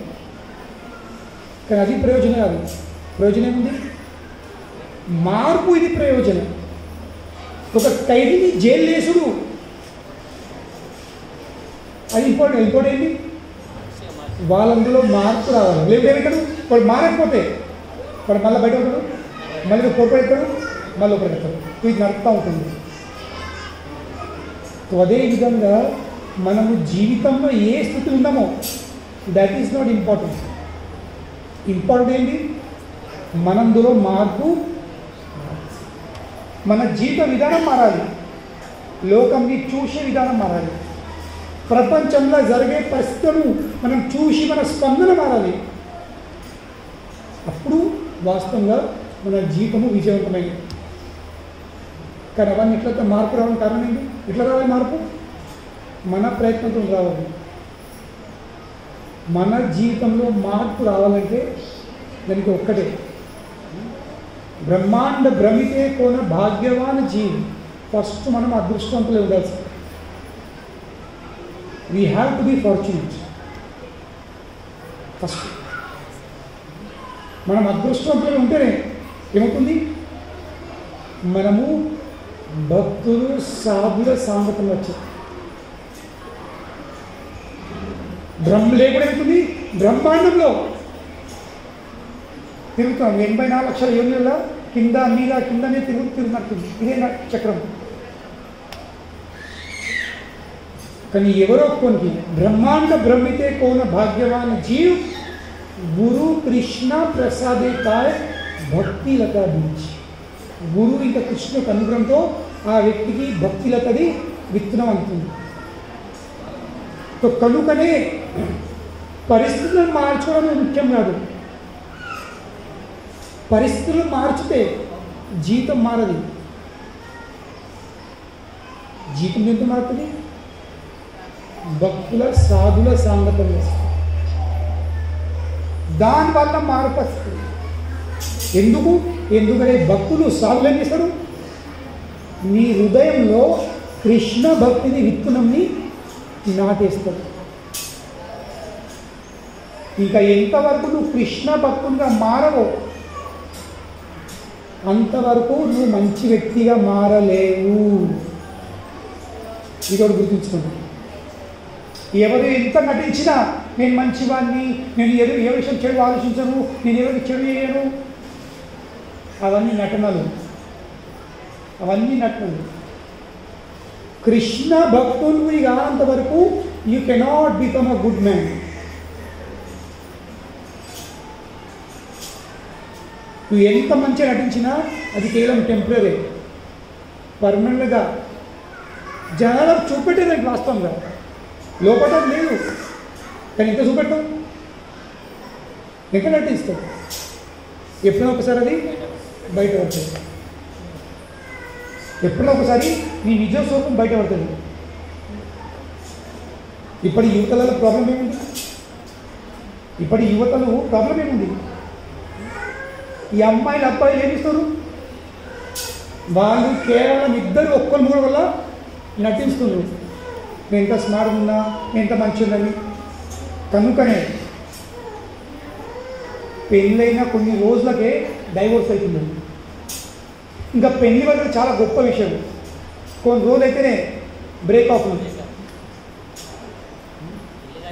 కానీ అది ప్రయోజనం కాదు. ప్రయోజనం ఏముంది? మార్పు ఇది ప్రయోజనం. ఒక ఖైదీని జైలు వేసుడు అది ఇంపార్టెంట్. ఇంపార్టెంట్ ఏంటి? వాళ్ళందులో మార్పు రావాలి. లేకపోతే వాడు మారకపోతే వాడు మళ్ళీ బయట ఉంటాడు, మళ్ళీ పొరపడతాడు, మళ్ళీ లోపలికెత్తాడు. ఇది నడుపుతూ ఉంటుంది. అదేవిధంగా మనము జీవితంలో ఏ స్థితి ఉన్నామో that is not important. Important ఏంటి? మనందులో మార్పు, మన జీవిత విధానం మారాలి, లోకంని చూసే విధానం మారాలి, ప్రపంచంలో జరిగే పరిస్థితులను మనం చూసి మన స్పందన మారాలి. అప్పుడు వాస్తవంగా మన జీవితము విజయవంతమైంది. కానీ అవన్నీ ఎట్లయితే మార్పు రావడానికి కారణం ఏంటి? ఎట్లా రావాలి మార్పు? మన ప్రయత్నంతో రావాలి. మన జీవితంలో మార్పు రావాలంటే దానికి ఒక్కటే, బ్రహ్మాండ భ్రమితే కోన భాగ్యవాన్ జీవి. ఫస్ట్ మనం అదృష్టవంతులే ఉండాల్సి. We have to be fortunate. First మనం అదృష్టవంతులు ఉంటేనే ఏమవుతుంది? మనము భక్తులు సాధుల సాంగతం వచ్చారు. లేకుండా ఏమవుతుంది? బ్రహ్మాండంలో తిరుగుతాం. 84 లక్షల యోనుల కింద మీద కిందనే తిరుగుతున్నట్టుంది. ఇదే నా చక్రం. కానీ ఎవరో కొన్ని బ్రహ్మాండ భ్రమితే కోన భాగ్యవాన్ జీవ్ గురు కృష్ణ ప్రసాదే కాయ భక్తి లతా బీజ్. గురువు ఇంకా కృష్ణ అనుగ్రహంతో ఆ వ్యక్తికి భక్తి లతది విత్తనం అవుతుంది. కనుకనే పరిస్థితులను మార్చుకోవడం ముఖ్యం కాదు. పరిస్థితులు మార్చితే జీవితం మారది. జీవితం ఎంత మారుతుంది? భక్తుల సాధుల సాంగతం చేస్తుంది. దానివల్ల మార్పు వస్తుంది. ఎందుకంటే భక్తులు సాధులు ఏం చేస్తారు? నీ హృదయంలో కృష్ణ భక్తిని విత్తనంని నాటేస్తారు. ఇంకా ఎంతవరకు నువ్వు కృష్ణ భక్తునిగా మారవో అంతవరకు నువ్వు మంచి వ్యక్తిగా మారలేవు. ఇది ఒకటి గుర్తుంచుకోండి. ఎవరు ఎంత నటించినా నేను మంచివాడిని, నేను ఏ విషయం చెడు ఆలోచించను, నేను ఎవరికి చెడు చేయను, అవన్నీ నటనలు. కృష్ణ భక్తులు కానంత వరకు you cannot become a good man. నువ్వు ఎంత మంచిగా నటించినా అది కేవలం టెంపరీ, పర్మనెంట్గా జనాలకు చూపెట్టేదానికి వాస్తవంగా లోపల లేదు. కానీ ఎంత చూపెట్టావు, ఎంత నటిస్తావు, ఎప్పుడో ఒకసారి అది బయట పడుతుంది. ఎప్పుడో ఒకసారి నీ నిజ స్వరూపం బయట పడుతుంది. ఇప్పటి యువతల ప్రాబ్లం ఏముంది? ఈ అమ్మాయిలు అబ్బాయిలు ఏమిస్తారు? వాళ్ళు కేవలం ఇద్దరు ఒక్కరు మూడు వల్ల నటిస్తున్నారు. నేను ఎంత స్మార్ట్ ఉన్నా, నేను ఎంత మంచి ఉందని. కనుకనే పెళ్ళైన కొన్ని రోజులకే డైవోర్స్ అవుతుంది. ఇంకా పెళ్లి వల్ల చాలా గొప్ప విషయం. కొన్ని రోజులు అయితేనే బ్రేకప్.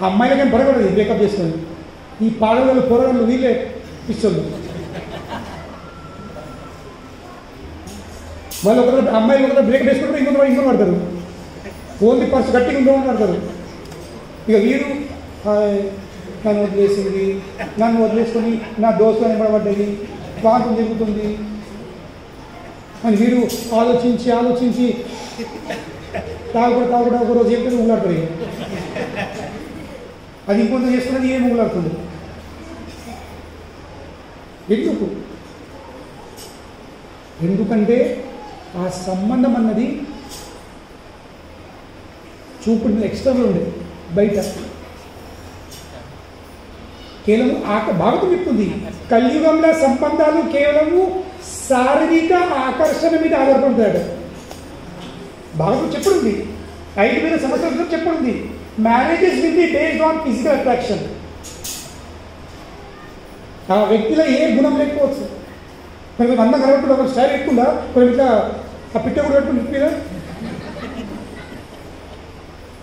అమ్మాయిలకేం పడకూడదు బ్రేకప్ చేసుకొని. ఈ పాడగలు పొరగలు వీళ్ళే ఇస్తుంది. వాళ్ళు ఒకరు అమ్మాయిలు ఒకరు బ్రేకప్ వేసుకుంటారు, ఇంకొక పడతారు. ఓన్లీ పర్సు గట్టిగా ఉండమని పడతారు. ఇక వీరు నన్ను వదిలేసింది, నన్ను వదిలేసుకొని నా దోస్తులు నిలబడబడ్డది, ప్రాంతం జరుగుతుంది అని వీరు ఆలోచించి తాగుడు ఒక రోజు చెప్తే ఊలాడుతుంది. అది ఇంకొంత చేసుకున్నది ఏం ఊలాడుతుంది. ఎందుకంటే ఆ సంబంధం అన్నది చూపుడు ఎక్స్టర్నల్ ఉండేది, బయట కేవలం భారతం చెప్తుంది కలియుగంలో సంబంధాలు కేవలము శారీరక ఆకర్షణ మీద ఆధారపడతాడు. భారతం చెప్పుడుంది, 5,000 సంవత్సరాల చెప్పుడుంది marriages will be based on physical attraction. ఆ వ్యక్తిలో ఏ గుణం లేకపోవచ్చు, కొంచెం అందం కనబడుతుంది, ఒక స్టైల్ ఎక్కుందా, కొంచెం ఇట్లా ఆ పిట్టగుడు పెట్టుకుని మీద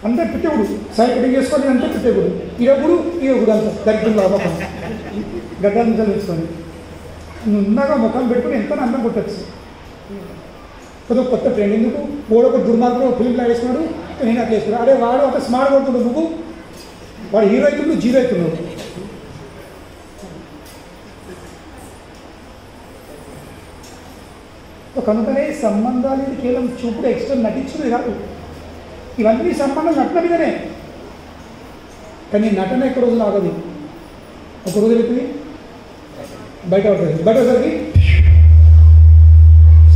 అంతే పిట్టగుడు స్టైల్ కటింగ్ చేసుకొని అంటే పిట్టగుడు, ఈడగుడు అంత దరిద్రంలో ముఖం గడ్డల నుంచి తెలుసుకొని ఉన్నాగా ముఖం పెట్టుకుని ఎంత అందం కొట్టచ్చు. కొత్త ట్రెండ్ ఎందుకు ఓడొక దుర్మార్గుడు ఫిల్మ్ వేసుకున్నాడు, నేను అట్లా వేసుకున్నాడు. అదే వాడు ఒక స్మార్ట్ కొడుతున్నాడు, నువ్వు వాడు హీరో అవుతున్నాడు, జీరో అవుతున్నాడు. కనుకనే సంబంధాలు ఇది కేవలం చూపుడు ఎక్స్ట్రా నటించుకునే కాదు, ఇవన్నీ సంబంధాలు నటన మీదనే. కానీ నటన ఎక్కడ రోజులు ఆగదు, ఒక రోజు అవుతుంది బయట అవుతుంది, బయట ఒకసారికి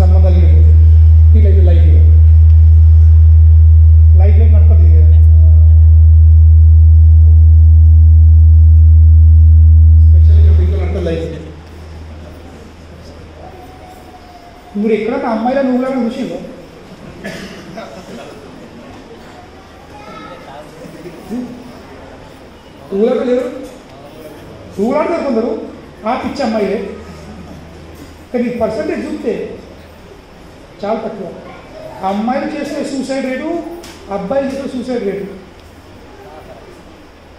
సంబంధాలు వెళ్ళిపోతుంది. ఇట్లయితే లైఫ్ నడుపుతుంది కదా. స్పెషల్గా అంటే లైఫ్ మీరు ఎక్కడన్నా అమ్మాయిలా నువ్వులా చూసిందో ఊళ్ళో లేరు, ఊళ్ళాడతారు కొందరు ఆ పిచ్చి అమ్మాయిలే. కానీ పర్సంటేజ్ చూస్తే చాలా తక్కువ. అమ్మాయిలు చేసే సూసైడ్ రేటు, అబ్బాయిలు చేసే సూసైడ్ రేటు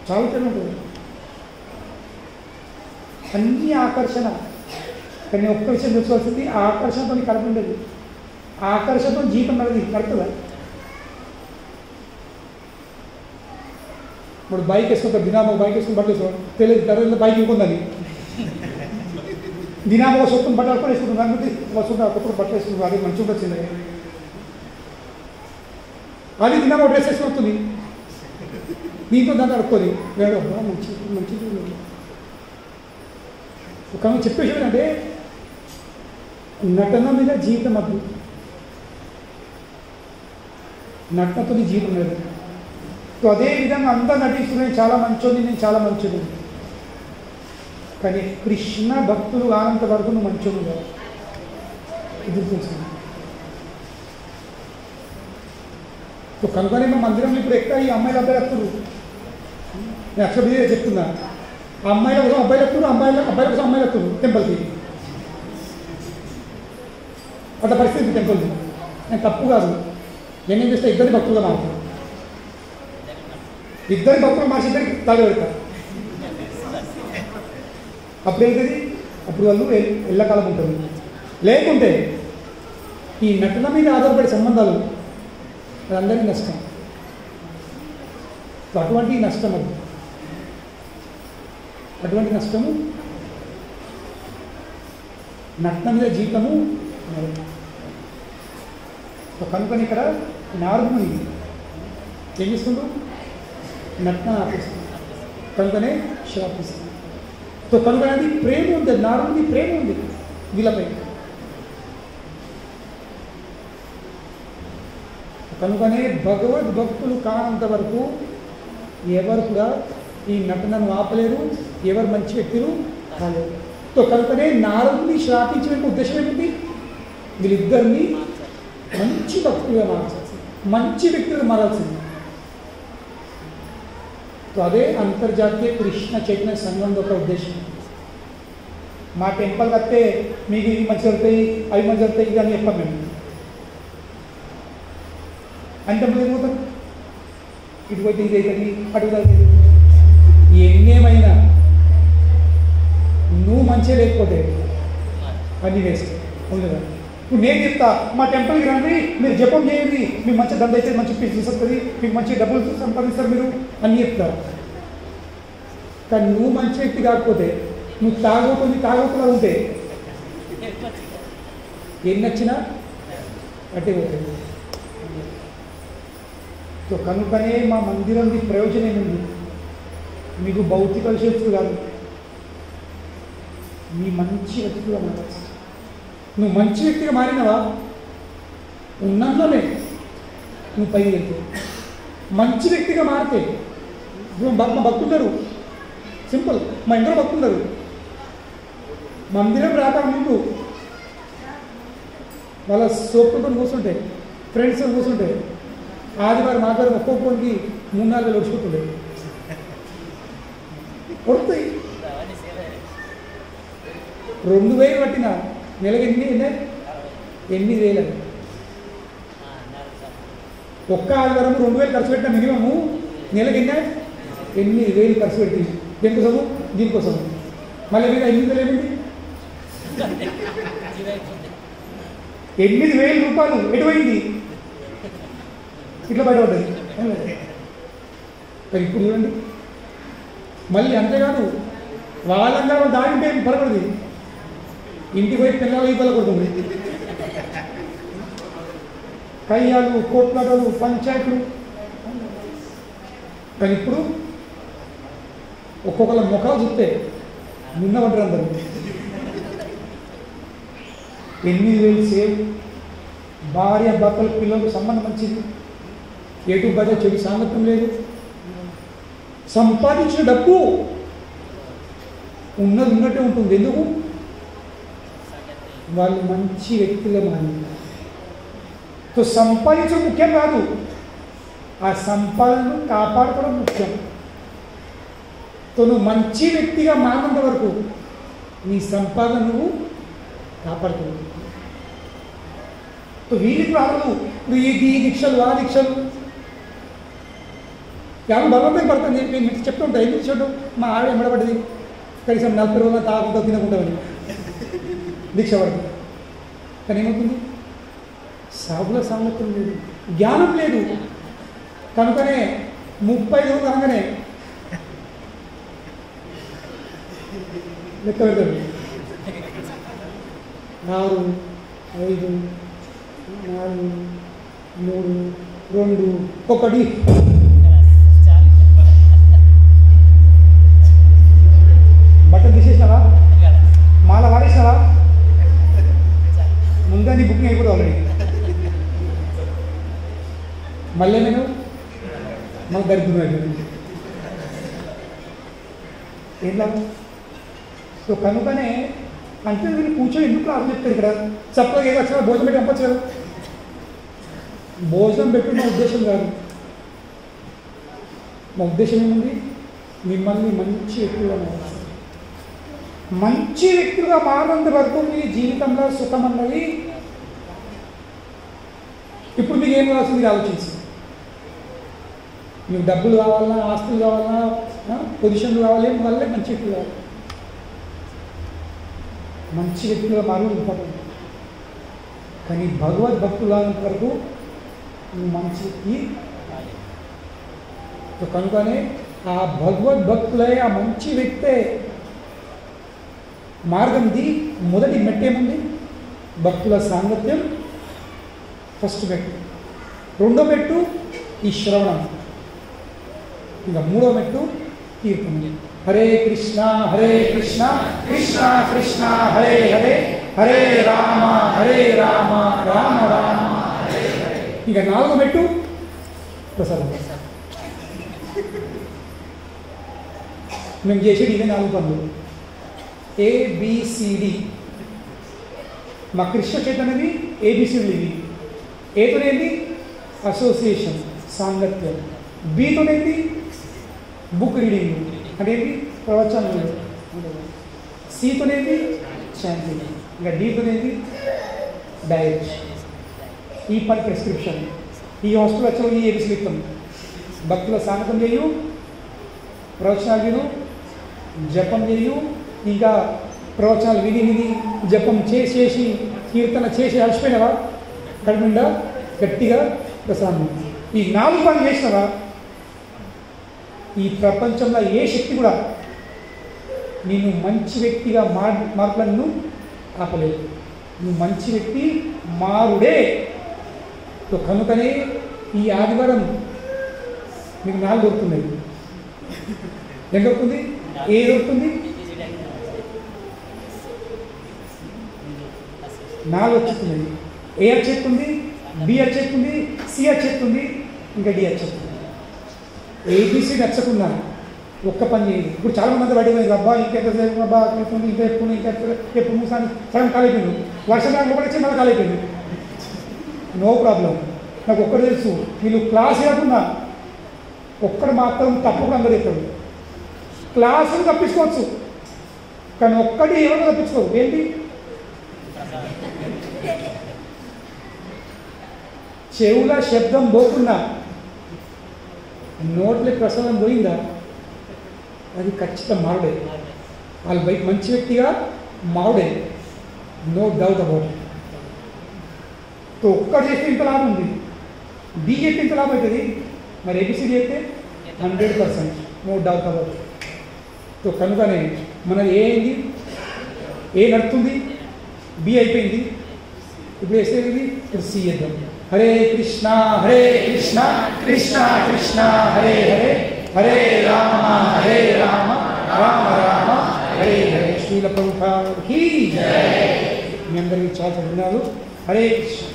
చాలా తేడా ఉంటుంది. అన్నీ ఆకర్షణ. కానీ ఒక్క విషయం తెలుసుకోవాల్సింది, ఆకర్షణతో కడుపు ఉండదు, ఆకర్షణతో జీవితం నడుతుందా. ఇప్పుడు బైక్ వేసుకుంటారు, దినామో బైక్ వేసుకుని బట్టలు వేసుకోవాలి, తెలియదు ధరలో బైక్ ఇంకొందని దినామో సొత్తుని బట్టలు కూడా వేసుకుంటుంది, అనుకుంటే వస్తుంటే ఒకప్పుడు బట్టలు వేసుకుంటుంది, అది మంచిగా వచ్చింది. అది దినామో డ్రెస్ వేసుకుంటుంది, దీంతో దాన్ని అడుక్కోది వేడు మంచిది మంచిది. ఒక చెప్పేసి ఏంటంటే నటన మీద జీవితం అద్దు, నటనతో జీవితం లేదు. సో అదేవిధంగా అంతా నటిస్తున్నాయి, చాలా మంచోది, నేను చాలా మంచిది. కానీ కృష్ణ భక్తులు ఆనంత వరకు నువ్వు మంచోడు కాదు, ఇది తెలుసుకున్నాను. సో కనుకనే మా మందిరంలో ఇప్పుడు ఎక్కడ ఈ అమ్మాయిలు అబ్బాయిలు వస్తారు, నేను అక్షర చెప్తున్నా, అమ్మాయిల కోసం అబ్బాయిలు వస్తారు, అబ్బాయిల కోసం అమ్మాయిలు వస్తారు టెంపుల్కి. అంత పరిస్థితి టెంపుల్ది. నేను తప్పు కాదు, నేనేం చేస్తే ఇద్దరి భక్తులుగా మారుతాను, ఇద్దరి భక్తులు మార్చి ఇద్దరికి తాగి పెడతారు. అప్పుడేంటది, అప్పుడు వాళ్ళు ఎల్లకాలం ఉంటుంది. లేకుంటే ఈ నటన మీద ఆధారపడే సంబంధాలు అది అందరికీ నష్టం. సో అటువంటి నష్టం అది, అటువంటి నష్టము నటన మీద జీవితము. సో కనుకొని ఇక్కడ నారదుని ఏం చేస్తుండ్రు, నటన ఆపిస్తుంది, కనుకనే శ్రాపిస్తుంది. సో కనుకనేది ప్రేమ ఉంది, నారదుని ప్రేమ ఉంది వీళ్ళపై. కనుకనే భగవద్భక్తులు కానంత వరకు ఎవరు కూడా ఈ నటనను ఆపలేరు, ఎవరు మంచి వ్యక్తులు కాలేరు. సో కనుకనే నారదుని శ్రాపించిన ఉద్దేశం ఏమిటి, వీళ్ళిద్దరిని మంచి భక్తులుగా మార్చాల్సింది, మంచి వ్యక్తులుగా మారాల్సింది. సో అదే అంతర్జాతీయ కృష్ణ చైతన్య సంఘం యొక్క ఉద్దేశం. మా టెంపుల్ వస్తే మీకు ఇవి మంచి జరుగుతాయి, అవి మంచి జరుగుతాయి, ఇది అని చెప్పాం మేము. అంటే ఏమవుతాం, ఇటు పోతే ఇది అవుతుంది, అటు అవుతుంది. ఎన్నేమైనా నువ్వు మంచిగా లేకపోతే అన్నీ వేస్ట్ ఉండదు. ఇప్పుడు నేను చెప్తా, మా టెంపుల్కి రండి, మీరు జపం చేయండి, మీకు మంచి దండ అయితే మంచి పీస్ వస్తుంది, మీకు మంచి డబ్బులు సంపాదిస్తారు మీరు అని చెప్తారు. కానీ నువ్వు మంచి వ్యక్తి కాకపోతే, నువ్వు తాగకుండా ఉంటే ఎన్ని నచ్చినా అట్టే పోతుంది. సో కనుకనే మా మందిరంది ప్రయోజనం ఏముంది, మీకు భౌతిక విషయస్తులు కాదు, మీ మంచి వ్యక్తిగా మారాల్సి. నువ్వు మంచి వ్యక్తిగా మారినవా ఉన్నట్లోనే నువ్వు పైకి వెళ్తావు. మంచి వ్యక్తిగా మారితే మా భక్తున్నారు, సింపుల్, మా ఇంట్లో భక్తున్నారు, మందిరం రాక ముందు వాళ్ళ సోపుతో కూర్చుంటే ఫ్రెండ్స్ కూర్చుంటే ఆదివారం ఆదివారం ఒక్కొక్కరికి 3-4 వేలు వచ్చుకుంటుండే కొడుతాయి. 2000 పట్టిన నెలకి 8,000 ఒక్క ఆదివారం 2,000 ఖర్చు పెట్టిన మినిమము నెలకి 8,000 ఖర్చు పెట్టి దేనికోసము దీనికోసము. మళ్ళీ మీద 8,000 ఏమిటి 8,000 రూపాయలు ఎటువైంది ఇట్లా బయటపడ్డది. ఇప్పుడు చూడండి మళ్ళీ అంతేకాదు వాళ్ళందరూ వాళ్ళు దాడింటే పడకూడదు, ఇంటికి పోయి పిల్లలు ఇబ్బంది కొడుతుంది, కయ్యాలు కోట్లాటలు పంచాయతీలు. కానీ ఇప్పుడు ఒక్కొక్కళ్ళ ముఖాలు చూస్తే నిన్నవంటారు అందరూ. 8,000 సేవ్, భార్య భర్తల పిల్లలకు సంబంధం మంచిది, ఎటు బజ చెడు సామర్థ్యం లేదు, సంపాదించిన డబ్బు ఉన్నది ఉన్నట్టే ఉంటుంది. ఎందుకు? వాళ్ళు మంచి వ్యక్తులుగా మారినారు. సో సంపాదించడం ముఖ్యం కాదు, ఆ సంపాదనను కాపాడుకోవడం ముఖ్యం. సో నువ్వు మంచి వ్యక్తిగా మారినంత వరకు నీ సంపాదన నువ్వు కాపాడుకోవాలి. సో వీళ్ళకి రాదు ఇప్పుడు ఈ దీక్షలు ఆ దీక్షలు ఎవరు బలవంతం పడుతుంది. నేను చెప్తూ ఉంటాను, ఎందుకు చూడడం మా ఆవిడ ఎంబడబడ్డది కనీసం 40 రోజుల తాగుంటూ తినకుంటామని దీక్ష పడుతుంది. కానీ ఏమవుతుంది? సాగుల సామర్థ్యం లేదు, జ్ఞానం లేదు, కనుకనే 30 రోజులు అనగానే లెక్క పెడతాడు. 6, 5, 4, 3, 2, 1 బట్టలు తీసేసినావా, మాల వాడేసినావా, ముందే నీ బుకింగ్ అయిపోతుంది ఆల్రెడీ. మళ్ళీ నేను మాకు దరిద్రం ఏం లాభం? సో కనుకనే అంటే వీళ్ళు కూర్చొని ఎందుకు లాభం చెప్తారు? ఇక్కడ చప్పగా ఏదో వచ్చినా భోజనం పెట్టి పంపచ్చు కదా. భోజనం పెట్టు మా ఉద్దేశం కాదు. మా ఉద్దేశం ఏముంది? మిమ్మల్ని మంచి వ్యక్తులుగా మారాలి. మంచి వ్యక్తులుగా మారినంత వరకు మీ జీవితంలో సుఖం అన్నది. ఇప్పుడు మీకు ఏం కావాల్సింది మీరు ఆలోచించి, మీకు డబ్బులు కావాలన్నా, ఆస్తులు కావాలన్నా, పొజిషన్లు కావాలి, వల్లే మంచి వ్యక్తులు కావాలి. మంచి వ్యక్తులుగా మారడం ఇంపార్టెంట్. కానీ భగవద్భక్తులు అనేంత వరకు నువ్వు మంచి వ్యక్తి. కనుకనే ఆ భగవద్భక్తులే ఆ మంచి వ్యక్తే మార్గంది. మొదటి మెట్టేముంది? భక్తుల సాంగత్యం ఫస్ట్ మెట్టు. రెండో మెట్టు ఈ శ్రవణం. ఇంకా మూడో మెట్టు కీర్తన. హరే కృష్ణ కృష్ణ కృష్ణ హరే హరే, హరే రామ రామ రామ హరే హరే. ఇంకా నాలుగో మెట్టు ప్రసాదం. మేము చేసేది ఇదే 4 పనులు, ABCD. మా కృష్ణ చైతన్యది ABCD. ఇవి ఏతోనేది అసోసియేషన్ సాంగత్యం, బీతోనేది బుక్ రీడింగ్ అంటే ఏంటి ప్రవచనం, సీతోనేది చాంటింగ్, ఇంకా డీతోనేది డైట్. ఈ పని ప్రిస్క్రిప్షన్. ఈ హాస్పిటల్ వచ్చి ఈ ABCD ఇస్తాం. భక్తుల సాంగత్యం చేయు, ప్రవచనాలు విను, జపం చేయు, ఇంకా ప్రవచనాలు విని జపం చేసి కీర్తన చేసి అలసిపోయినవా, కడుపుండా గట్టిగా ప్రసాదం. ఈ 4 పనులు చేసినవా ఈ ప్రపంచంలో ఏ శక్తి కూడా నేను మంచి వ్యక్తిగా మార్పులను ఆపలేదు. నువ్వు మంచి వ్యక్తి మారుడే. కనుకనే ఈ ఆదివారం మీకు 4 దొరుకుతున్నాయి. ఏం దొరుకుతుంది? ఏ దొరుకుతుంది? 4 వచ్చేస్తున్నాయి. ఏ వచ్చేస్తుంది, B వచ్చేస్తుంది, C వచ్చేస్తుంది, ఇంకా D వచ్చేస్తుంది. ఏబీసీ నచ్చకున్నా ఒక్క పని చేయండి. ఇప్పుడు చాలా మంది పడిపోయింది, అబ్బా ఇంకెంతసేపు అబ్బా అవుతుంది, ఇంకా ఎప్పుడు మూసాను సగం కాలిపోయింది, వర్షం ఒకటి వచ్చి మళ్ళీ కాలిపోయింది. No problem. నాకు ఒక్కడు తెలుసు, వీళ్ళు క్లాస్ ఇవ్వకుండా ఒక్కడు మాత్రం తప్పకుండా అందరూ చెప్తాడు. క్లాసులు తప్పించుకోవచ్చు కానీ ఒక్కటి ఎవరు తప్పించుకోవు. ఏంటి? చెవుల శబ్దం పోకుండా నోట్లకి ప్రసాదం పోయిందా అది ఖచ్చితంగా మారుడే. వాళ్ళు బయట మంచి వ్యక్తిగా మారుడే, నో డౌట్ అబౌట్ ఇట్. ఒక్కటి చేస్తే ఇంత లాభం ఉంది, బి చేస్తే ఇంత లాభం అవుతుంది, మరి ఏబిసిడి అయితే 100%, నో డౌట్ అబౌట్ ఇట్. కనుకనే మనది ఏ అయింది, ఏ నడుతుంది, బి అయిపోయింది, ఇప్పుడు వేసేది ఇప్పుడు సి చేద్దాం. హరే కృష్ణ కృష్ణ కృష్ణ హరే హరే, హరే రామ రామ రామ హరే హరే. శ్రీల ప్రభుపాదకి మీ అందరికీ చాలా ధన్యవాదాలు. హరే కృష్ణ.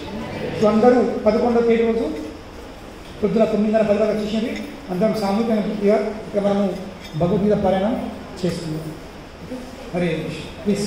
అందరూ 11వ తేదీ రోజు పొద్దున 9:10 దాకా వచ్చేసింది. అందరం సామూహికంగా ఇక మనము భగవద్గీత పారాయణం చేస్తున్నాం. హరే కృష్ణ. ప్లీజ్